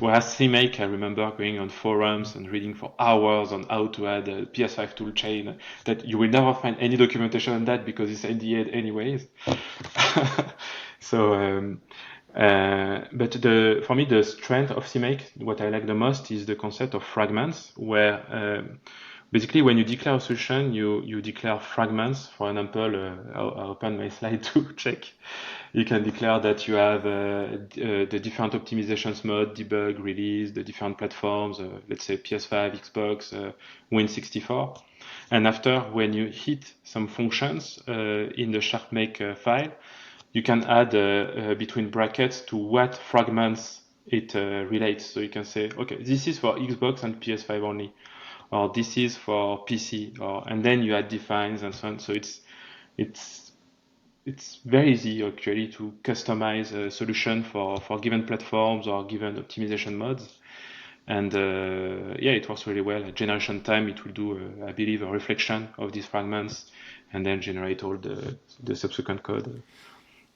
whereas CMake, I remember going on forums and reading for hours on how to add a PS5 toolchain. That you will never find any documentation on that because it's NDA anyways. So, but for me, the strength of CMake, what I like the most is the concept of fragments, where basically when you declare a solution, you declare fragments. For example, I'll open my slide to check. You can declare that you have the different optimizations mode, debug, release, the different platforms, let's say PS5, Xbox, Win64. And after, when you hit some functions in the Sharpmake file, you can add between brackets to what fragments it relates. So you can say, okay, this is for Xbox and PS5 only, or this is for PC, and then you add defines and so on. So it's it's very easy actually to customize a solution for given platforms or given optimization modes. And yeah, it works really well. At generation time, it will do, I believe, a reflection of these fragments and then generate all the subsequent code.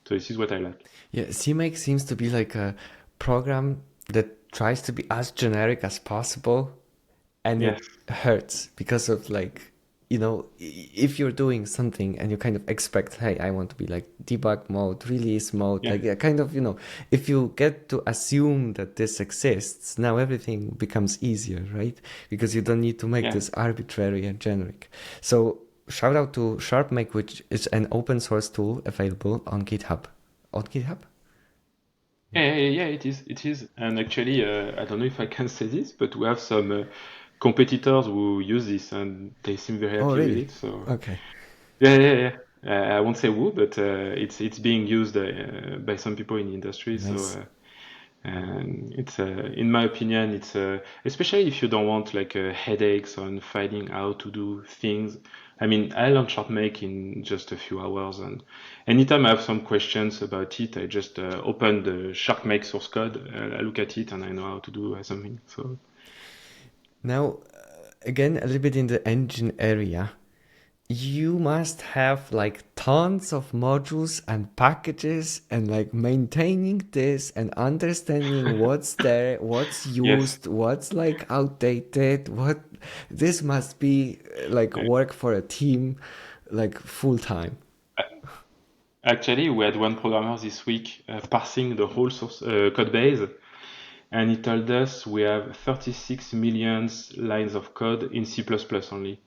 So this is what I like. Yeah, CMake seems to be like a program that tries to be as generic as possible, and Yes. it hurts because of like, if you're doing something and you kind of expect, hey, I want to be like debug mode, release mode, Yeah. like kind of, if you get to assume that this exists, now everything becomes easier, right? Because you don't need to make Yeah. this arbitrary and generic. So shout out to Sharpmake, which is an open source tool available on GitHub. On GitHub? Yeah, it is. It is. And actually, I don't know if I can say this, but we have some competitors who use this and they seem very Oh, happy with really? it. So Okay. yeah. I won't say who, but it's being used by some people in the industry. So Nice. and it's in my opinion, it's especially if you don't want like headaches on finding how to do things. I mean, I learned Sharpmake in just a few hours, and anytime I have some questions about it, I just open the Sharpmake source code, I look at it, and I know how to do something. So Now, again, a little bit in the engine area. You must have like tons of modules and packages and like maintaining this and understanding what's there, what's yes, used, what's like outdated, what this must be like uh, work for a team like full time. actually, we had one programmer this week parsing the whole source code base, and he told us we have 36 million lines of code in C++ only.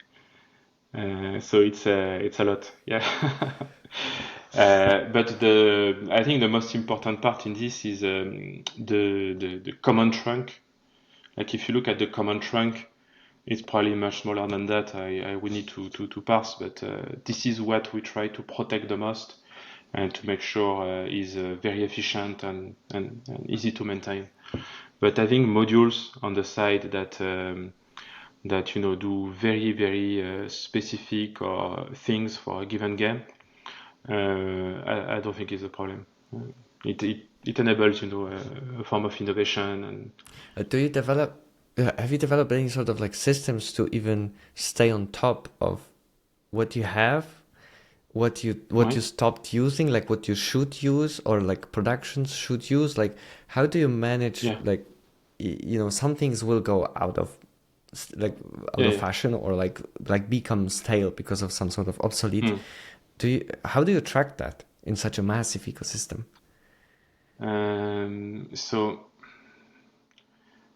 So it's a lot, yeah. But I think the most important part in this is the command trunk. Like if you look at the command trunk, it's probably much smaller than that. I would need to parse, but this is what we try to protect the most and to make sure is very efficient and easy to maintain. But having modules on the side that do very specific or things for a given game, I don't think is a problem. It enables, a form of innovation. And Do you develop? Have you developed any sort of like systems to even stay on top of what you have, what you right, stopped using, like what you should use, or like productions should use? Like, how do you manage yeah, like, some things will go like out yeah, of yeah. fashion or like become stale because of some sort of obsolete. Hmm. How do you track that in such a massive ecosystem? So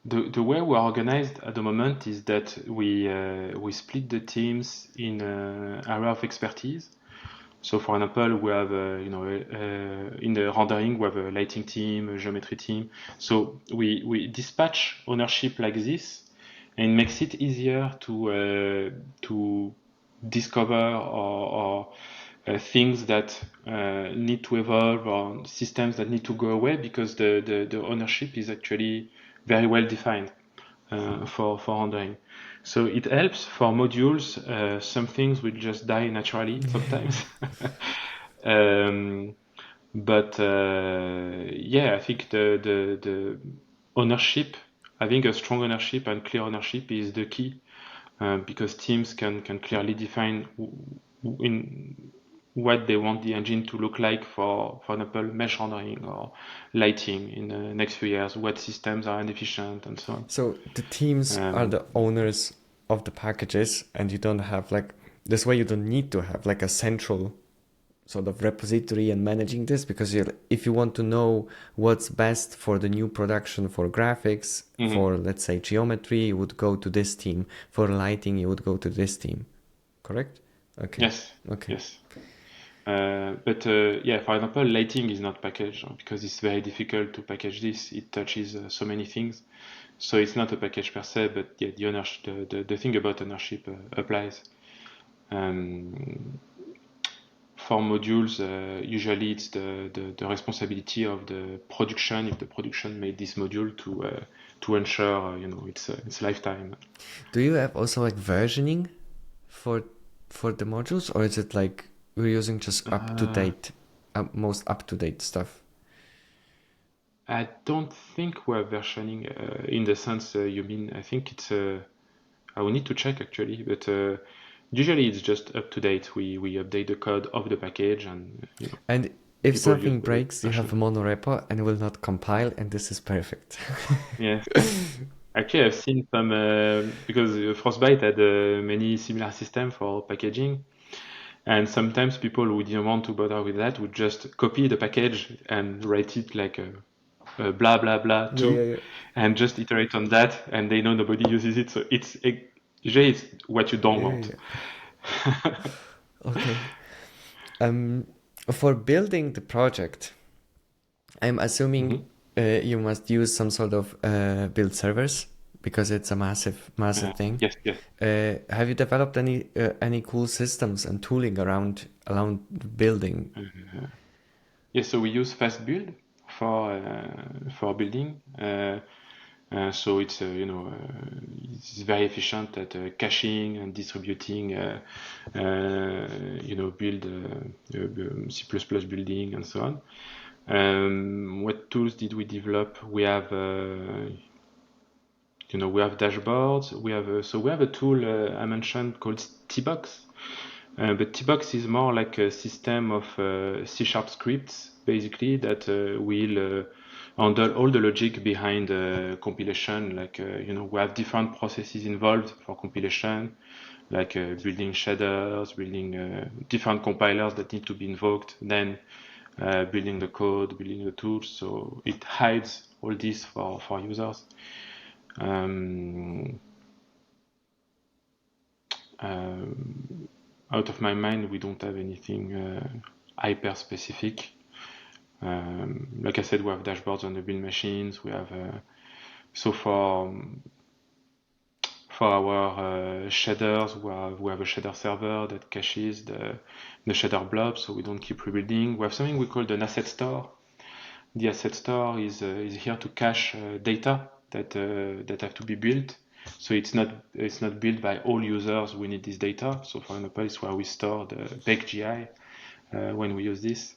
the way we're organized at the moment is that we split the teams in area of expertise. So for example, we have in the rendering we have a lighting team, a geometry team. So we dispatch ownership like this, and it makes it easier to discover or things that need to evolve or systems that need to go away because the ownership is actually very well defined for rendering. So it helps for modules. Some things will just die naturally sometimes. um, but yeah, I think the ownership, having a strong ownership and clear ownership is the key because teams can clearly define in what they want the engine to look like for example, mesh rendering or lighting in the next few years, what systems are inefficient and so on. So the teams are Um, the owners of the packages, and you don't have like this way. You don't need to have like a central sort of repository and managing this because if you want to know what's best for the new production for graphics, mhm. for let's say geometry, you would go to this team. For lighting, you would go to this team. Correct? Okay. Yes, Okay. yes. But yeah, for example, lighting is not packaged because it's very difficult to package this. It touches so many things. So it's not a package per se, but yeah, the ownership, the thing about ownership applies. Um, for modules, usually it's the responsibility of the production, if the production made this module to ensure, its lifetime. Do you have also like versioning for for the modules, or is it like we're using just up to Uh, date, most up to date stuff? I don't think we're versioning in the sense you mean. I think it's I will need to check actually, but usually it's just up to date. We update the code of the package, and And if people use something the breaks, you have a version. Mono-Repo and will not compile, and this is perfect. Yes, actually I've seen some because Frostbite had many similar systems for packaging, and sometimes people who didn't want to bother with that would just copy the package and write it like a blah blah blah Yeah, yeah, two, yeah. and just iterate on that, and they know nobody uses it. So usually it's what you don't Yeah, want. yeah. Okay. Um, for building the project, I'm assuming Mhm. you must use some sort of build servers because it's a massive, massive thing. Yes, yes. Have you developed any cool systems and tooling around building? Yes, so we use fast build for building. So it's very efficient at caching and distributing build C++ building and so on. What tools did we develop? We have dashboards. We have a tool I mentioned called T-Box. But T-Box is more like a system of C# scripts, basically, that will handle all the logic behind compilation. Like, we have different processes involved for compilation, like building shaders, building different compilers that need to be invoked, then building the code, building the tools. So it hides all this for users. Um, Out of my mind, we don't have anything hyper specific. Like I said, we have dashboards on the build machines. We have so for our shaders, we have a shader server that caches the shader blob, so we don't keep rebuilding. We have something we call an asset store. The asset store is here to cache data that have to be built. So it's not built by all users who need this data. So for example, it's where we store the bake GI when we use this.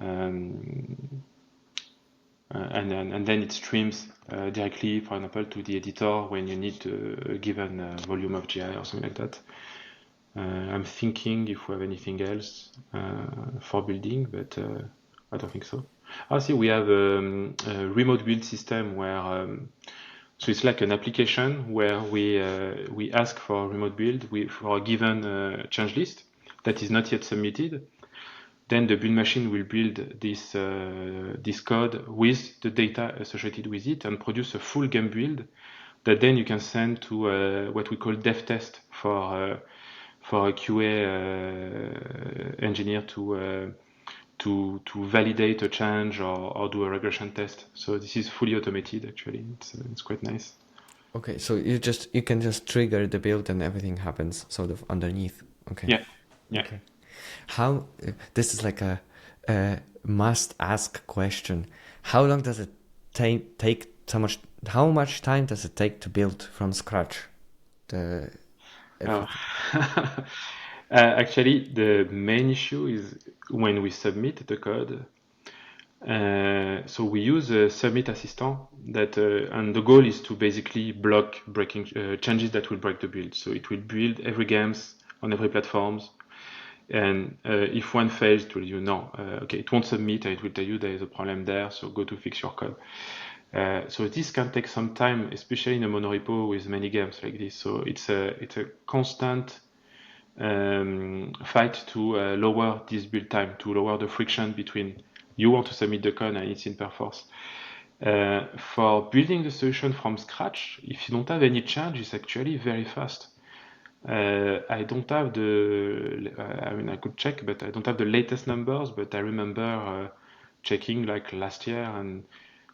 Um, and then it streams directly, for example, to the editor when you need a given volume of GI or something like that. I'm thinking if we have anything else for building, but I don't think so. I see we have a remote build system where so it's like an application where we ask for remote build for a given change list that is not yet submitted. Then the build machine will build this code with the data associated with it and produce a full game build that then you can send to what we call dev test for a QA engineer to validate a change or do a regression test. So this is fully automated actually. It's quite nice. Okay, so you can just trigger the build and everything happens sort of underneath. Okay. Yeah. Okay. How this is like a must ask question. How long does it take so much? How much time does it take to build from scratch? Actually, the main issue is when we submit the code. So we use a submit assistant that, and the goal is to basically block breaking changes that will break the build. So it will build every games on every platforms. And if one fails, it will you know, okay, it won't submit, and it will tell you there is a problem there, so go to fix your code. So this can take some time, especially in a Mono-Repo with many games like this. So it's a constant fight to lower this build time, to lower the friction between you want to submit the code and it's in Perforce. For building the solution from scratch, if you don't have any change, it's actually very fast. I don't have I mean, I could check, but I don't have the latest numbers, but I remember checking like last year and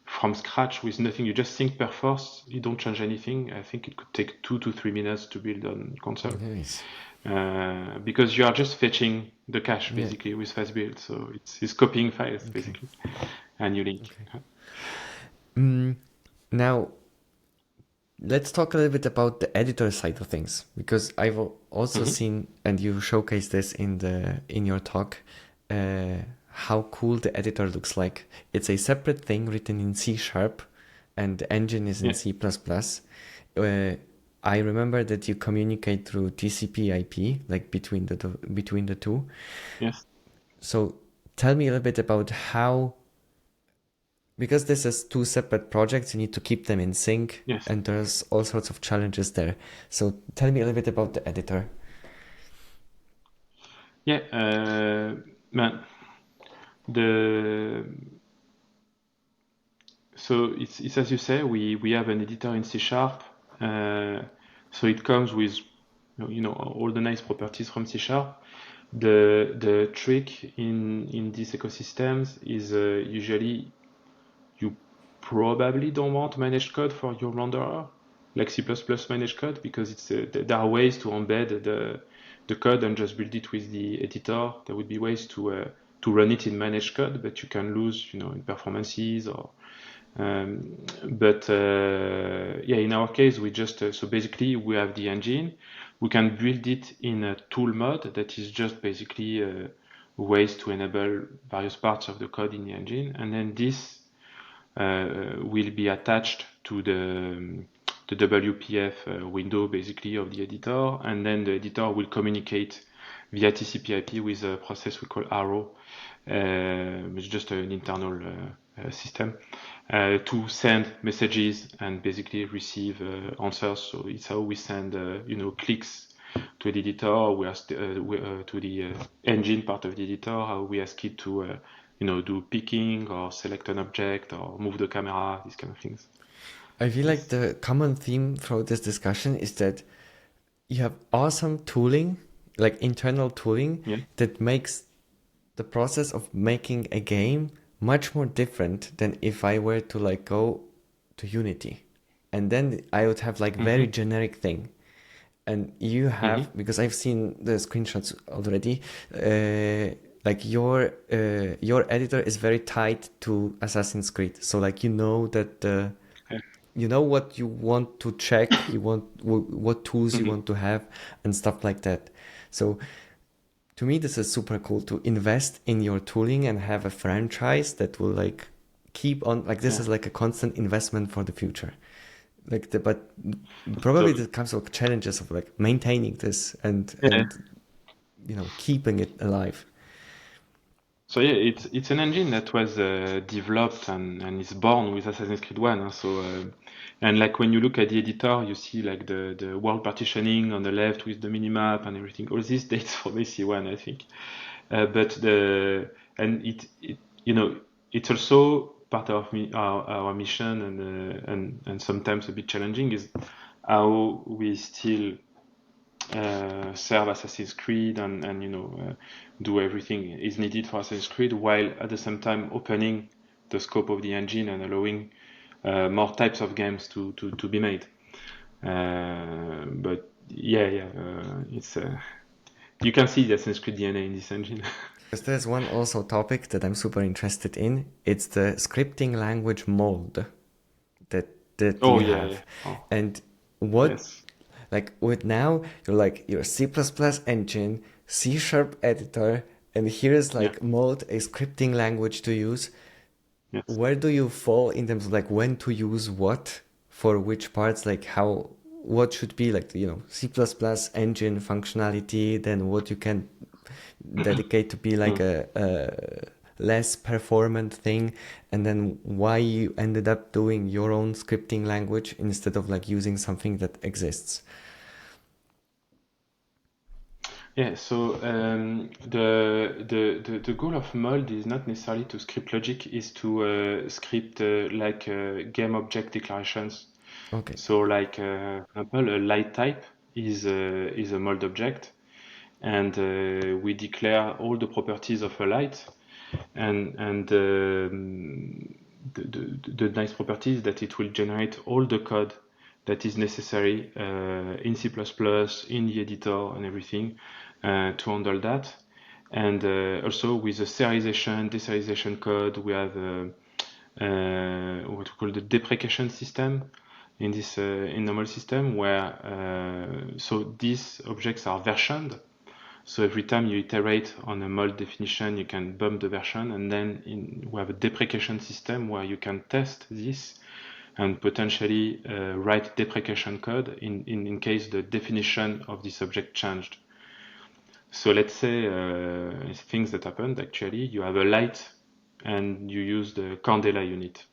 from scratch with nothing, you just sync Perforce, you don't change anything. I think it could take 2 to 3 minutes to build on console. Nice. Because you are just fetching the cache basically with fast build, so it's copying files basically, and you link. Okay. Now, let's talk a little bit about the editor side of things, because I've also seen, and you showcased this in your talk, how cool the editor looks like. It's a separate thing written in C#, and the engine is in C++. I remember that you communicate through TCP/IP, like between the two. Yes. So tell me a little bit about how, because this is two separate projects, you need to keep them in sync, and there's all sorts of challenges there. So tell me a little bit about the editor. Yeah, man. So it's as you say, we have an editor in C#. So it comes with all the nice properties from C#. The trick in these ecosystems is usually you probably don't want managed code for your renderer, like C++ managed code, because there are ways to embed the code and just build it with the editor. There would be ways to run it in managed code, but you can lose, in performances or. In our case, we just so basically we have the engine. We can build it in a tool mode that is just basically ways to enable various parts of the code in the engine, and then this will be attached to the WPF window basically of the editor, and then the editor will communicate via TCP/IP with a process we call Arrow, which is just an internal system to send messages and basically receive answers. So it's how we send clicks to the editor, to the engine part of the editor, how we ask it to do picking or select an object or move the camera, these kind of things. I feel like the common theme throughout this discussion is that you have awesome tooling, like internal tooling, that makes the process of making a game much more different than if I were to go to Unity, and then I would have very generic thing. And you have, because I've seen the screenshots already, your editor is very tied to Assassin's Creed. So that you know what you want to check, what tools you want to have, and stuff like that. So to me, this is super cool to invest in your tooling and have a franchise that will like keep on, like this Yeah. is like a constant investment for the future. But probably So there comes with challenges of like maintaining this yeah. and keeping it alive. So yeah, it's an engine that was developed and is born with Assassin's Creed 1. And like when you look at the editor, you see like the world partitioning on the left with the minimap and everything. All this dates from AC1, I think. But the and it it's also part of our mission and sometimes a bit challenging is how we still serve Assassin's Creed and do everything is needed for Assassin's Creed while at the same time opening the scope of the engine and allowing more types of games to be made. But it's you can see the Assassin's Creed DNA in this engine. Because there's one also topic that I'm super interested in. It's the scripting language mold that Oh you yeah, have. yeah. Oh And what yes, like with now you're like your C++ engine, C# editor, and here's yeah, like mold a scripting language to use. yes. Where do you fall in terms of like when to use what for which parts, like how what should be like C++ engine functionality, then what you can dedicate to be like Mm. a less performant thing, and then why you ended up doing your own scripting language instead of like using something that exists. Yeah, so the goal of mold is not necessarily to script logic, is to script game object declarations. Okay. So like for example, a light type is a mold object, and we declare all the properties of a light, and the nice property is that it will generate all the code that is necessary in C++, in the editor and everything to handle that. And also with the serialization, deserialization code, we have what we call the deprecation system in this in normal system where so these objects are versioned. So every time you iterate on a mold definition, you can bump the version, and then we have a deprecation system where you can test this and potentially write deprecation code in case the definition of this object changed. So let's say things that happened actually, you have a light and you use the candela unit.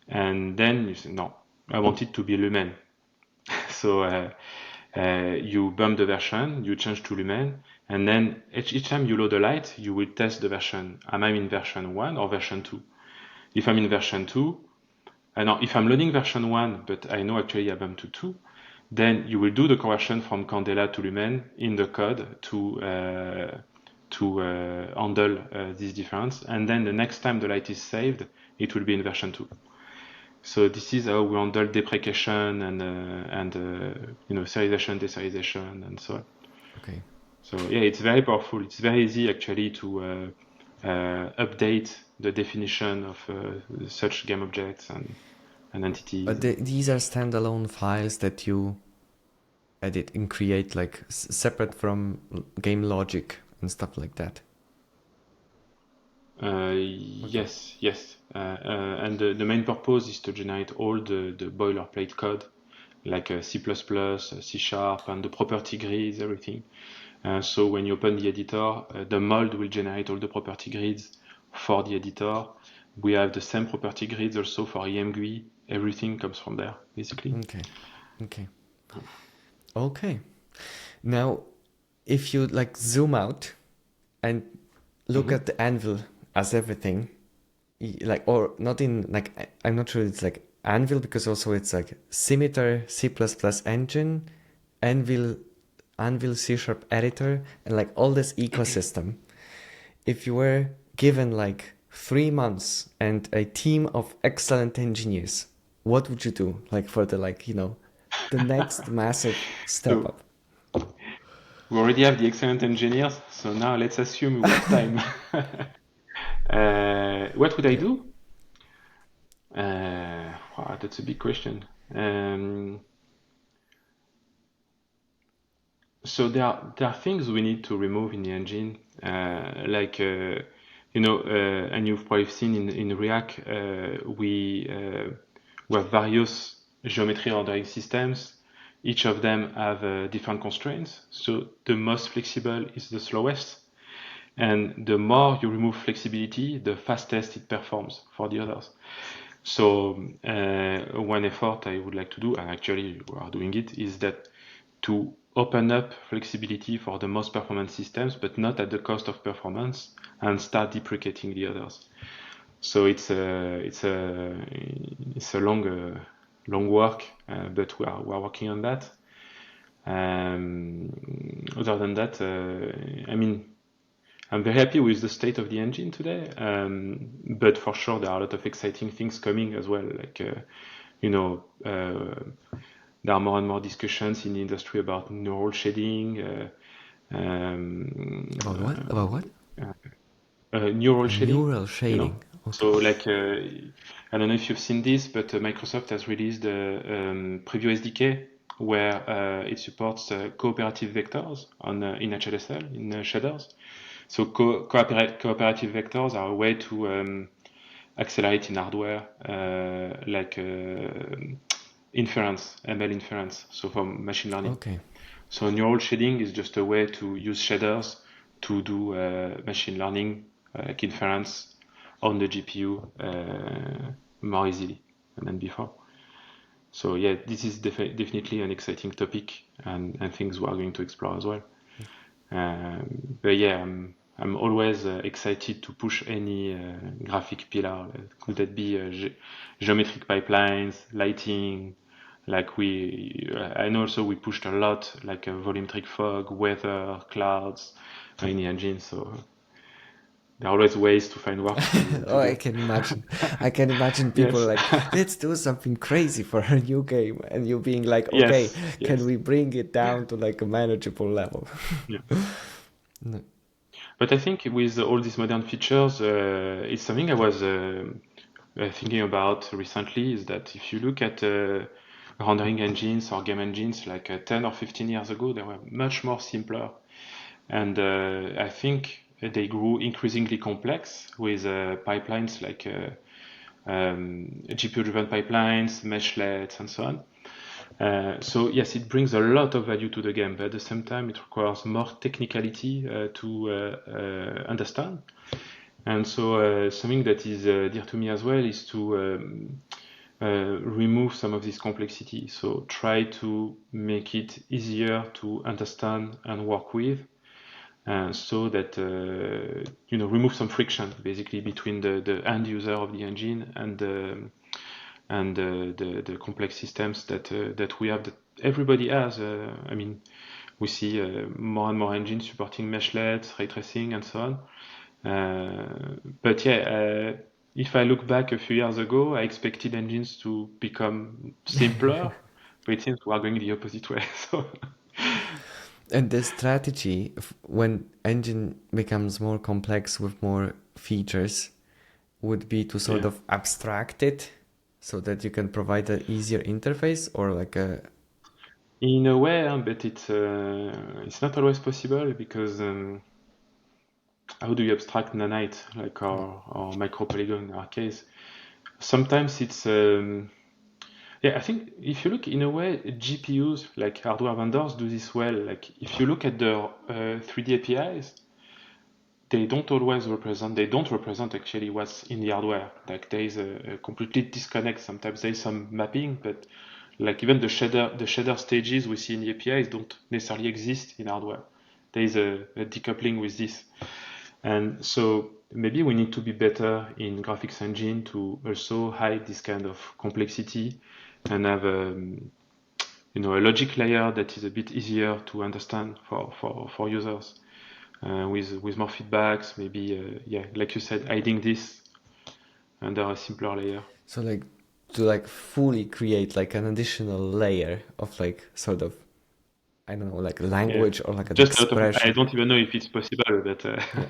And then you say, no, I want it to be lumen. So you bump the version, you change to lumen, and then each time you load a light, you will test the version. Am I in version 1 or version 2? If I'm in version 2, no, if I'm loading version 1, but I know actually I bumped to 2, then you will do the conversion from candela to lumen in the code to handle this difference. And then the next time the light is saved, it will be in version 2. So this is how we handle deprecation and serialization, deserialization, and so on. Okay. So yeah, it's very powerful. It's very easy actually to update the definition of such game objects and entities. But these are standalone files that you edit and create like separate from game logic and stuff like that. Okay. Yes. And the main purpose is to generate all the boilerplate code, like C++, C Sharp, and the property grids, everything. So when you open the editor, the mold will generate all the property grids for the editor. We have the same property grids also for EMGUI. Everything comes from there, basically. Okay. Now, if you like zoom out and look at the Anvil as everything, like, or not in like, I'm not sure it's like Anvil because also it's like Scimitar C++ engine, Anvil C# editor, and like all this ecosystem. If you were given like 3 months and a team of excellent engineers, what would you do? Like for the the next massive step So up. we already have the excellent engineers, so now let's assume we have time. What would I Yeah. do? Wow, that's a big question. So there are things we need to remove in the engine, and you've probably seen in React, we have various geometry rendering systems. Each of them have different constraints. So the most flexible is the slowest, and the more you remove flexibility, the fastest it performs for the others. So one effort I would like to do, and actually we are doing it, is that to open up flexibility for the most performance systems, but not at the cost of performance, and start deprecating the others. So it's a long work, but we are working on that. Other than that, I mean, I'm very happy with the state of the engine today, but for sure there are a lot of exciting things coming as well. You know, there are more and more discussions in the industry about neural shading. About what? About what? Neural shading, Neural shading. Okay. So I don't know if you've seen this, but Microsoft has released a preview SDK where it supports cooperative vectors in HLSL, in shaders. So cooperative vectors are a way to accelerate in hardware, inference, ML inference, so for machine learning. Okay. So neural shading is just a way to use shaders to do machine learning, like inference, on the GPU more easily than before. So yeah, this is definitely an exciting topic and things we are going to explore as well. But yeah, I'm always excited to push any graphic pillar. Could that be geometric pipelines, lighting? I know also we pushed a lot, like volumetric fog, weather, clouds in the engine. So there are always ways to find work to Oh, do. I can imagine. I can imagine people Yes. like, let's do something crazy for a new game, and you being like, okay, Yes, can yes. we bring it down to like a manageable level? Yeah. No. But I think with all these modern features, it's something I was thinking about recently, is that if you look at rendering engines or game engines like 10 or 15 years ago, they were much more simpler. And I think they grew increasingly complex with pipelines like GPU-driven pipelines, meshlets, and so on. So yes, it brings a lot of value to the game, but at the same time, it requires more technicality to understand. And so something that is dear to me as well is to remove some of this complexity. So try to make it easier to understand and work with, so that remove some friction basically between the end user of the engine and the complex systems that we have, that everybody has. I mean, we see more and more engines supporting meshlets, ray tracing, and so on. But yeah, if I look back a few years ago, I expected engines to become simpler, but it seems we are going the opposite way. So And the strategy when engine becomes more complex with more features would be to sort yeah, of abstract it so that you can provide an easier interface or like a in a way, but it's not always possible because how do you abstract nanite, like or micropolygon in our case? Sometimes it's yeah, I think if you look in a way, GPUs like hardware vendors do this well. Like if you look at the 3D APIs, they don't represent actually what's in the hardware. Like there is a completely disconnect. Sometimes there is some mapping, but like even the shader stages we see in the APIs don't necessarily exist in hardware. There is a decoupling with this. And so maybe we need to be better in graphics engine to also hide this kind of complexity and have a logic layer that is a bit easier to understand for users, with more feedbacks, maybe yeah, like you said, hiding this under a simpler layer. so like to like fully create like an additional layer of like sort of I don't know like Yeah, language or like an just a lot of. I expression. don't even know if it's possible, but Yeah.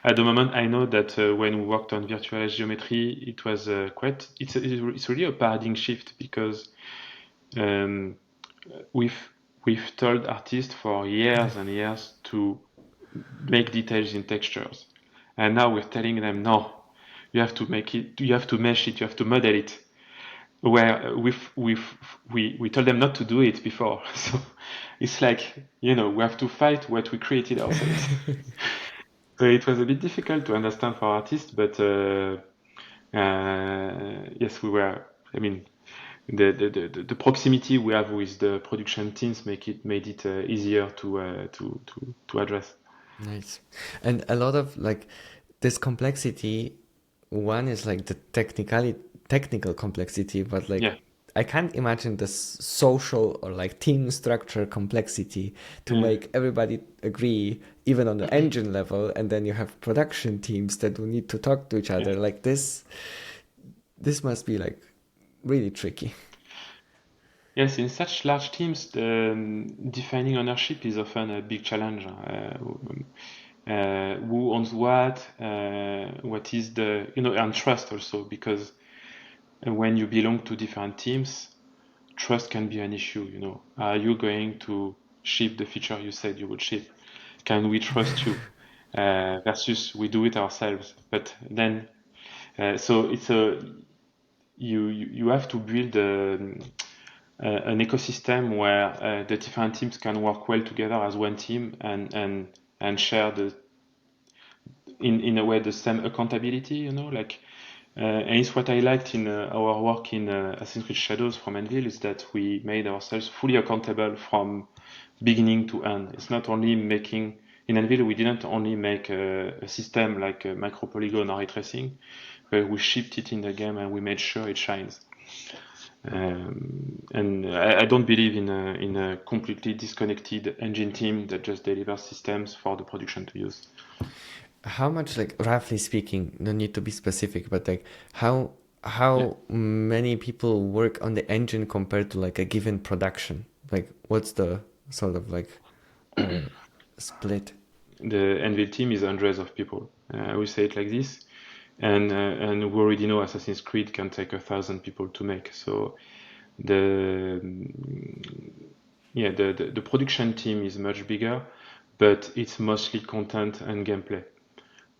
at the moment, I know that when we worked on virtualized geometry, it was quite. It's really a paradigm shift because with we've told artists for years and years to make details in textures, and now we're telling them no, you have to make it, you have to mesh it, you have to model it. Where we told them not to do it before, so it's like, we have to fight what we created ourselves. So it was a bit difficult to understand for artists, but yes, we were. I mean, the proximity we have with the production teams made it easier to address. Nice. And a lot of like this complexity, one is like the technical complexity, but like Yeah, I can't imagine the social or like team structure complexity to yeah, make everybody agree, even on the engine level, and then you have production teams that will need to talk to each yeah. other. Like this must be like really tricky. Yes, in such large teams, defining ownership is often a big challenge. Who owns what is and trust also, because when you belong to different teams, trust can be an issue. Are you going to ship the feature you said you would ship? Can we trust you? Versus we do it ourselves. But then, so it's you have to build an ecosystem where the different teams can work well together as one team and share in a way the same accountability. And it's what I liked in our work in Assassin's Creed Shadows from Anvil, is that we made ourselves fully accountable from beginning to end. It's not only making in Anvil, we didn't only make a system like a micro polygon or ray tracing, but we shipped it in the game and we made sure it shines. And I don't believe in a completely disconnected engine team that just delivers systems for the production to use. How much, like roughly speaking, no need to be specific, but like how Yeah. many people work on the engine compared to like a given production? Like what's the sort of like split? The Anvil team is hundreds of people. I will say it like this. And we already know Assassin's Creed can take 1,000 people to make. So the the production team is much bigger, but it's mostly content and gameplay.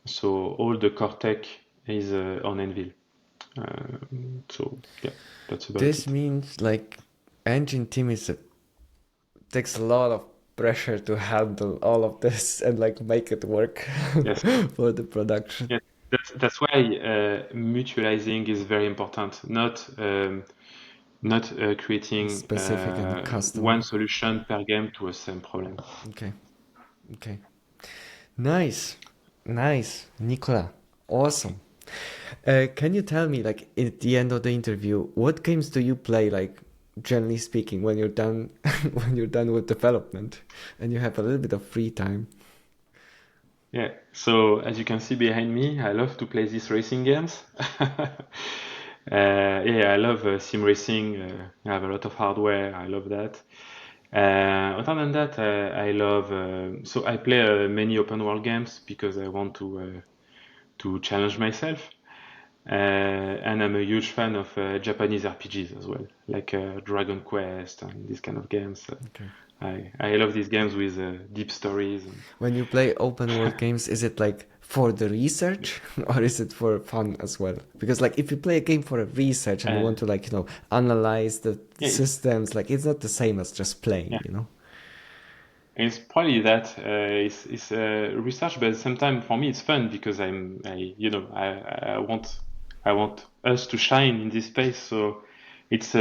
So all the core tech is on Anvil. So yeah, that's about This it. means like engine team takes a lot of pressure to handle all of this and like make it work Yes, for the production. yes. That's why mutualizing is very important. Not creating Specific and custom. one solution per game to a same problem. Okay. Okay. Nice. Nice. Nicola. Awesome. Can you tell me, like, at the end of the interview, what games do you play, like, generally speaking, when you're done, when you're done with development, and you have a little bit of free time? Yeah. So as you can see behind me, I love to play these racing games. Yeah, I love sim racing. I have a lot of hardware. I love that. Other than that, I love. So I play many open world games because I want to challenge myself. And I'm a huge fan of Japanese RPGs as well, like Dragon Quest and these kind of games. Okay. I love these games with deep stories. When you play open world games, is it like for the research or is it for fun as well? Because like if you play a game for a research and you Uh, want to like, analyze the yeah, systems, like it's not the same as just playing, yeah. you know? It's probably that it's research, but sometimes for me it's fun because I want us to shine in this space. So it's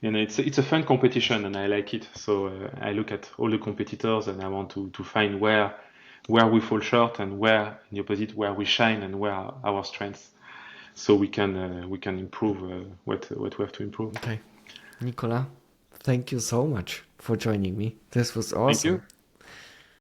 it's a fun competition and I like it. So I look at all the competitors and I want to find where we fall short and where in the opposite where we shine and where are our strengths. So we can improve what we have to improve. Okay. Nicola, thank you so much for joining me. This was Thank awesome. you.